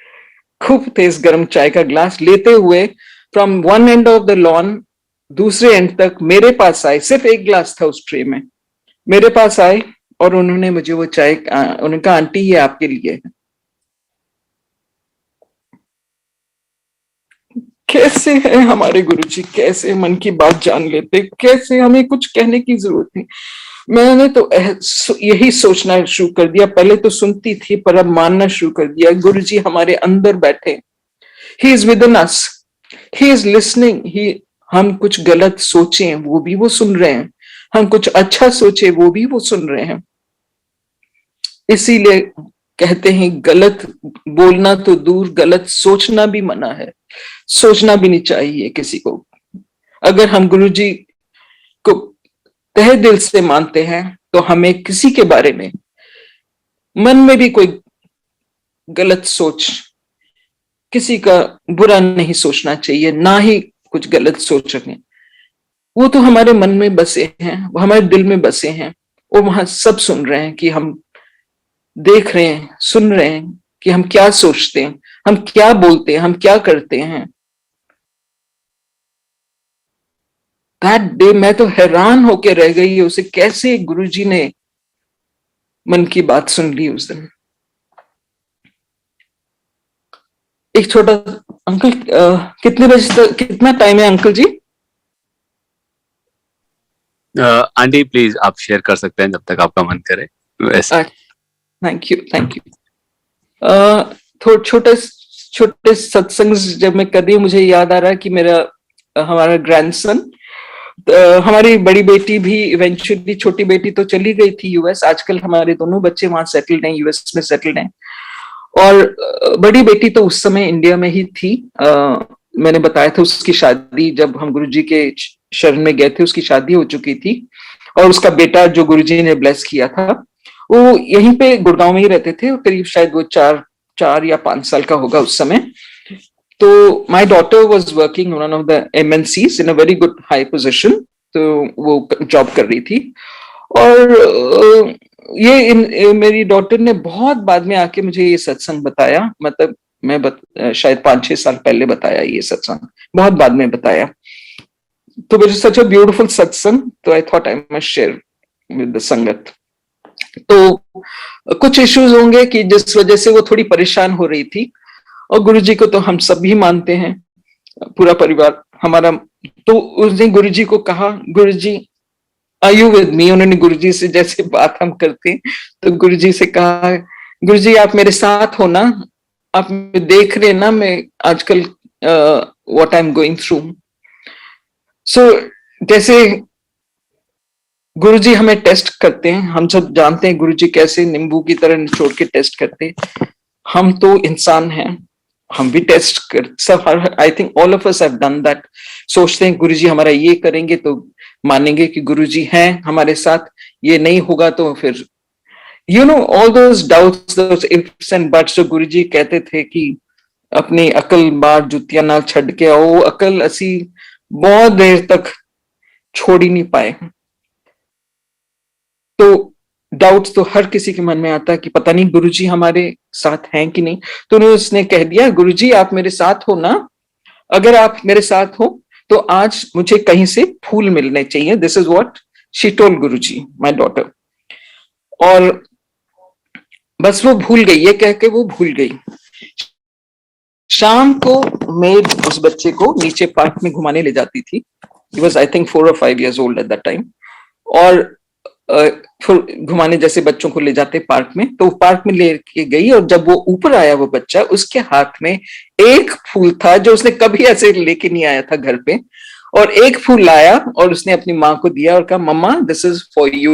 खूब तेज गरम चाय का ग्लास लेते हुए from one end of the lawn दूसरे एंड तक मेरे पास आए। सिर्फ एक ग्लास था उस ट्रे में, मेरे पास आए और उन्होंने मुझे वो चाय, उन्होंने कहा आंटी ये आपके लिए है। कैसे है हमारे गुरुजी, कैसे मन की बात जान लेते, कैसे हमें कुछ कहने की जरूरत नहीं। मैंने तो यही सोचना शुरू कर दिया, पहले तो सुनती थी पर अब मानना शुरू कर दिया, गुरुजी हमारे अंदर बैठे, he is with in us, he is listening. हम कुछ गलत सोचे वो भी वो सुन रहे हैं, हम कुछ अच्छा सोचे वो भी वो सुन रहे हैं। इसीलिए कहते हैं गलत बोलना तो दूर, गलत सोचना भी मना है, सोचना भी नहीं चाहिए किसी को। अगर हम गुरुजी को तहे दिल से मानते हैं तो हमें किसी के बारे में मन में भी कोई गलत सोच, किसी का बुरा नहीं सोचना चाहिए, ना ही कुछ गलत सोच रखें। वो तो हमारे मन में बसे हैं, वो हमारे दिल में बसे हैं, और वहां सब सुन रहे हैं कि हम देख रहे हैं, सुन रहे हैं कि हम क्या सोचते हैं, हम क्या बोलते हैं, हम क्या करते हैं। दैट डे मैं तो हैरान होके रह गई, उसे कैसे गुरुजी ने मन की बात सुन ली उस दिन। एक छोटा अंकल, कितने बजे तक, कितना टाइम है अंकल जी? आंटी प्लीज आप शेयर कर सकते हैं जब तक आपका मन करे वैसे। Thank you thank you. छोटे सत्संग जब मैं कर रही हूँ, मुझे याद आ रहा है कि हमारा ग्रैंडसन, हमारी बड़ी बेटी भी इवेंचुअली, छोटी बेटी तो चली गई थी यूएस, आजकल हमारे दोनों बच्चे वहां सेटल्ड हैं, यूएस में सेटल्ड हैं। और बड़ी बेटी तो उस समय इंडिया में ही थी। मैंने बताया था उसकी शादी, जब हम गुरुजी के शरण में गए थे उसकी शादी हो चुकी थी, और उसका बेटा जो गुरुजी ने ब्लेस किया था, वो यहीं पे गुड़गांव में ही रहते थे, करीब शायद वो 4 या 5 साल का होगा उस समय। तो my daughter was working one of the MNCs in a very good high position, तो वो जॉब कर रही थी। और मेरी डॉटर ने बहुत बाद में आके मुझे ये सत्संग बताया, मतलब शायद 5-6 साल पहले बताया ये सत्संग, बहुत बाद में बताया। तो it is such a beautiful सत्संग, तो I thought I must share with the संगत। तो कुछ इश्यूज होंगे कि जिस वजह से वो थोड़ी परेशान हो रही थी, और गुरुजी को तो हम सब भी मानते हैं, पूरा परिवार हमारा। तो उसने गुरुजी को कहा, गुरुजी आर यू विद मी? उन्होंने गुरुजी से जैसे बात हम करते, तो गुरुजी से कहा, गुरुजी आप मेरे साथ हो ना? आप देख रहे ना मैं आजकल what I am going through. So जैसे गुरुजी हमें टेस्ट करते हैं, हम सब जानते हैं गुरुजी कैसे नींबू की तरह निचोड़ के टेस्ट करते हैं। हम तो इंसान हैं, हम भी टेस्ट कर सब, I think all of us have done that. सोचते हैं गुरुजी हमारा ये करेंगे तो मानेंगे कि गुरुजी हैं हमारे साथ, ये नहीं होगा तो फिर all those doubts, those ifs and buts. जो गुरुजी कहते थे कि अपनी अकल बार जुतियां नाल छड़ के आओ, वो अकल असी बहुत देर तक छोड़ ही नहीं पाए। तो डाउट्स तो हर किसी के मन में आता है कि पता नहीं गुरुजी हमारे साथ हैं कि नहीं। तो उसने कह दिया, गुरुजी आप मेरे साथ हो ना? अगर आप मेरे साथ हो तो आज मुझे कहीं से फूल मिलने चाहिए। This is what she told Guruji, my daughter. और बस वो भूल गई, ये कह के वो भूल गई। शाम को मेड उस बच्चे को नीचे पार्क में घुमाने ले जाती थी। He was I think 4 or 5 years old at that time। और घुमाने जैसे बच्चों को ले जाते पार्क में, तो पार्क में लेके गई, और जब वो ऊपर आया वो बच्चा, उसके हाथ में एक फूल था जो उसने कभी ऐसे लेके नहीं आया था घर पे। और एक फूल लाया और उसने अपनी माँ को दिया और कहा, mamma this is for you.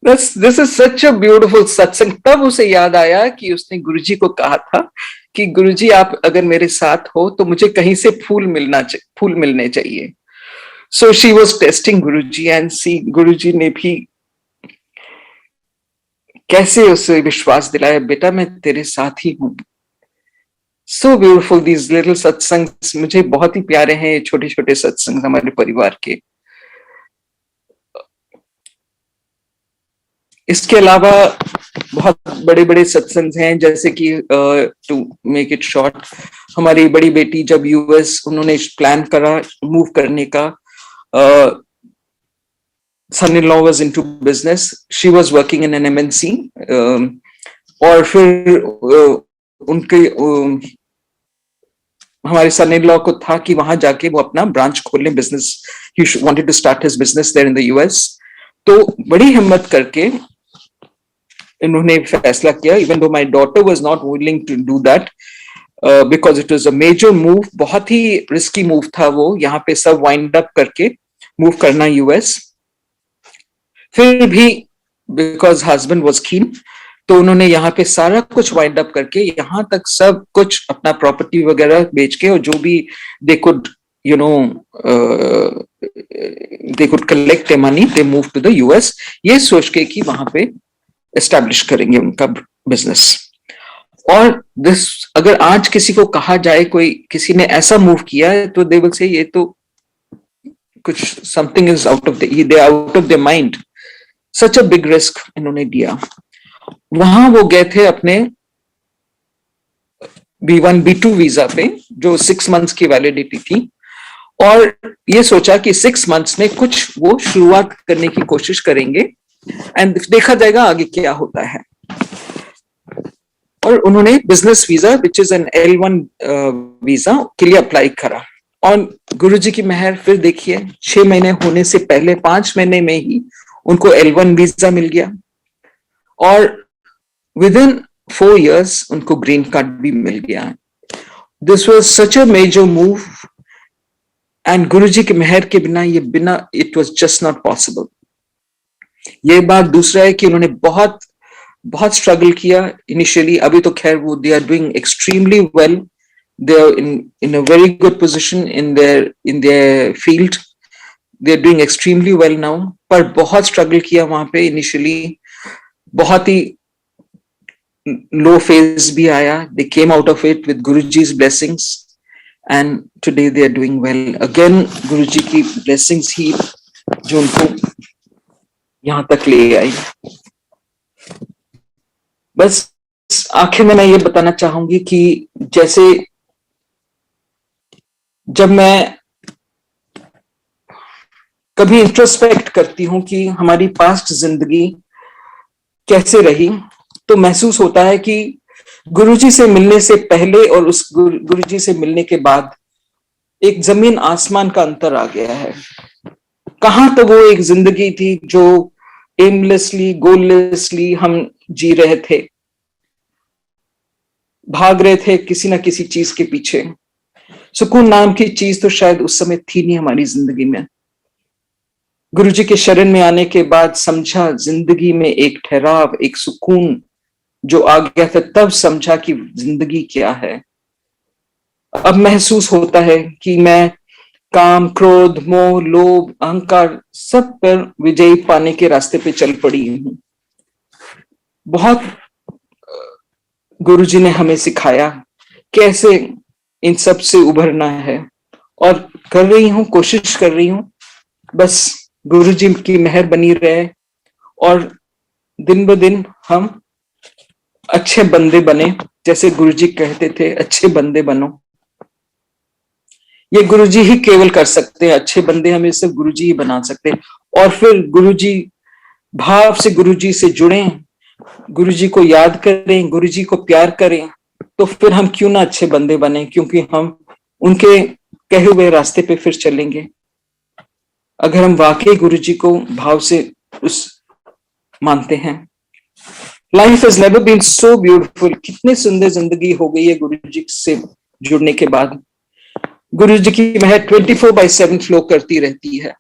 This is such a beautiful satsang. तब उसे याद आया कि उसने गुरुजी को कहा था कि गुरुजी आप अगर मेरे साथ हो तो मुझे कहीं से फूल मिलने चाहिए। So she was testing Guruji, and see Guruji ने भी कैसे उसे विश्वास दिलाया, बेटा मैं तेरे साथ ही हूं। So beautiful these little सत्संग, मुझे बहुत ही प्यारे हैं ये छोटे छोटे सत्संग हमारे परिवार के। इसके अलावा बहुत बड़े बड़े सत्संग हैं, जैसे कि टू मेक इट शॉर्ट, हमारी बड़ी बेटी जब US उन्होंने प्लान करा मूव करने का, son-in-law was into business, she was working in an MNC, और फिर उनके हमारे son-in-law को था कि वहां जाके वो अपना ब्रांच खोलने, business, he wanted to start his business there in the US। तो बड़ी हिम्मत करके इन्होंने फैसला किया, even though my daughter was not willing to do that, because it was a major move, बहुत ही रिस्की मूव था वो, यहाँ पे सब वाइंड अप करके मूव करना US। फिर भी बिकॉज हस्बैंड वाज कीन, तो उन्होंने यहाँ पे सारा कुछ वाइंड अप करके यहाँ तक सब कुछ अपना प्रॉपर्टी वगैरह बेच के, और जो भी they could they could collect their money, they moved to the US, ये सोच के कि वहां पे एस्टैब्लिश करेंगे उनका बिजनेस। और दिस अगर आज किसी को कहा जाए कोई किसी ने ऐसा मूव किया है तो दे विल से ये तो कुछ something is out of their mind. Such a big risk इन्होंने दिया। वहां वो गए थे अपने B1 B2 वीजा पे, जो 6 मंथ्स की वैलिडिटी थी, और ये सोचा कि 6 मंथ्स में कुछ वो शुरुआत करने की कोशिश करेंगे एंड देखा जाएगा आगे क्या होता है। और उन्होंने business visa which is an L1 visa के लिए अप्लाई करा, और गुरुजी की मेहर फिर देखिए 6 महीने होने से पहले 5 महीने में ही उनको L1 वीजा मिल गया, और विद इन 4 years उनको ग्रीन कार्ड भी मिल गया। This was such a major move, and Guruji की मेहर के बिना it was just not possible. ये बात दूसरा है कि उन्होंने बहुत बहुत स्ट्रगल किया इनिशियली। अभी तो खैर वो they are doing extremely well, they are in a very good position in their field. They are doing extremely well now, पर बहुत स्ट्रगल किया वहां पे इनिशियली, बहुत ही लो फेज भी आया. They came out of it with Guruji's blessings and today they are doing well again. Guruji की blessings ही जो उनको यहां तक ले आई. बस आखिर में मैं ये बताना चाहूंगी कि जैसे जब मैं कभी इंट्रोस्पेक्ट करती हूं कि हमारी पास्ट जिंदगी कैसे रही, तो महसूस होता है कि गुरुजी से मिलने से पहले और उस गुरुजी से मिलने के बाद एक जमीन आसमान का अंतर आ गया है. कहां तो वो एक जिंदगी थी जो एमलेसली, गोललेसली हम जी रहे थे, भाग रहे थे किसी ना किसी चीज के पीछे. सुकून नाम की चीज तो शायद उस समय थी नहीं हमारी जिंदगी में. गुरुजी के शरण में आने के बाद समझा जिंदगी में एक ठहराव, एक सुकून जो आ गया था. तब समझा कि जिंदगी क्या है. अब महसूस होता है कि मैं काम, क्रोध, मोह, लोभ, अहंकार सब पर विजय पाने के रास्ते पे चल पड़ी हूं. बहुत गुरुजी ने हमें सिखाया कैसे इन सब से उभरना है, और कर रही हूं, कोशिश कर रही हूं. बस गुरुजी की मेहर बनी रहे और दिन ब दिन हम अच्छे बंदे बने. जैसे गुरुजी कहते थे, अच्छे बंदे बनो. ये गुरुजी ही केवल कर सकते हैं. अच्छे बंदे हमें सिर्फ गुरुजी ही बना सकते हैं. और फिर गुरुजी भाव से गुरुजी से जुड़े, गुरुजी को याद करें, गुरुजी को प्यार करें, तो फिर हम क्यों ना अच्छे बंदे बने, क्योंकि हम उनके कहे हुए रास्ते पे फिर चलेंगे. अगर हम वाकई गुरुजी को भाव से उस मानते हैं. Life has never been so beautiful. कितनी सुंदर जिंदगी हो गई है गुरुजी से जुड़ने के बाद. गुरुजी की मेहर 24/7 फ्लो करती रहती है.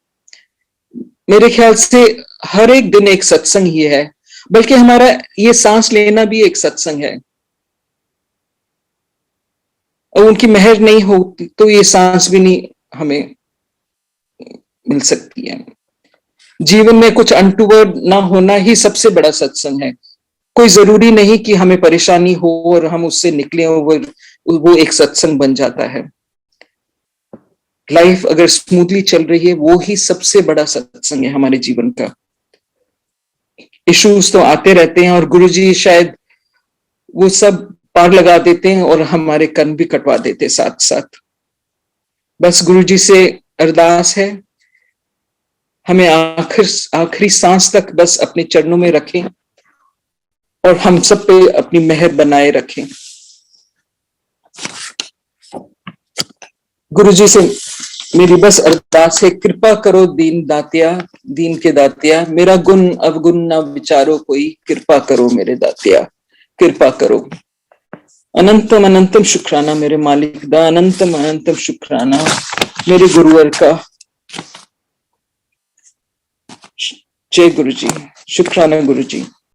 मेरे ख्याल से हर एक दिन एक सत्संग ही है, बल्कि हमारा ये सांस लेना भी एक सत्संग है. और उनकी मेहर नहीं होती तो ये सांस भी नहीं हमें मिल सकती है. जीवन में कुछ अनटूवर्ड ना होना ही सबसे बड़ा सत्संग है. कोई जरूरी नहीं कि हमें परेशानी हो और हम उससे निकले, वो एक सत्संग बन जाता है. लाइफ अगर स्मूथली चल रही है, वो ही सबसे बड़ा सत्संग है हमारे जीवन का. इश्यूज तो आते रहते हैं और गुरुजी शायद वो सब पार लगा देते हैं और हमारे कन भी कटवा देते साथ साथ. बस गुरुजी से अरदास है, हमें आखिरी सांस तक बस अपने चरणों में रखें और हम सब पे अपनी मेहर बनाए रखें. गुरुजी से मेरी बस अरदास है, कृपा करो दीन दातिया, दीन के दातिया, मेरा गुण अवगुण ना विचारो कोई, कृपा करो मेरे दातिया, कृपा करो. अनंतम अनंतम शुक्राना मेरे मालिक दा, अनंतम अनंतम शुक्राना मेरे गुरुवर का. जय गुरुजी, शुक्राना गुरुजी.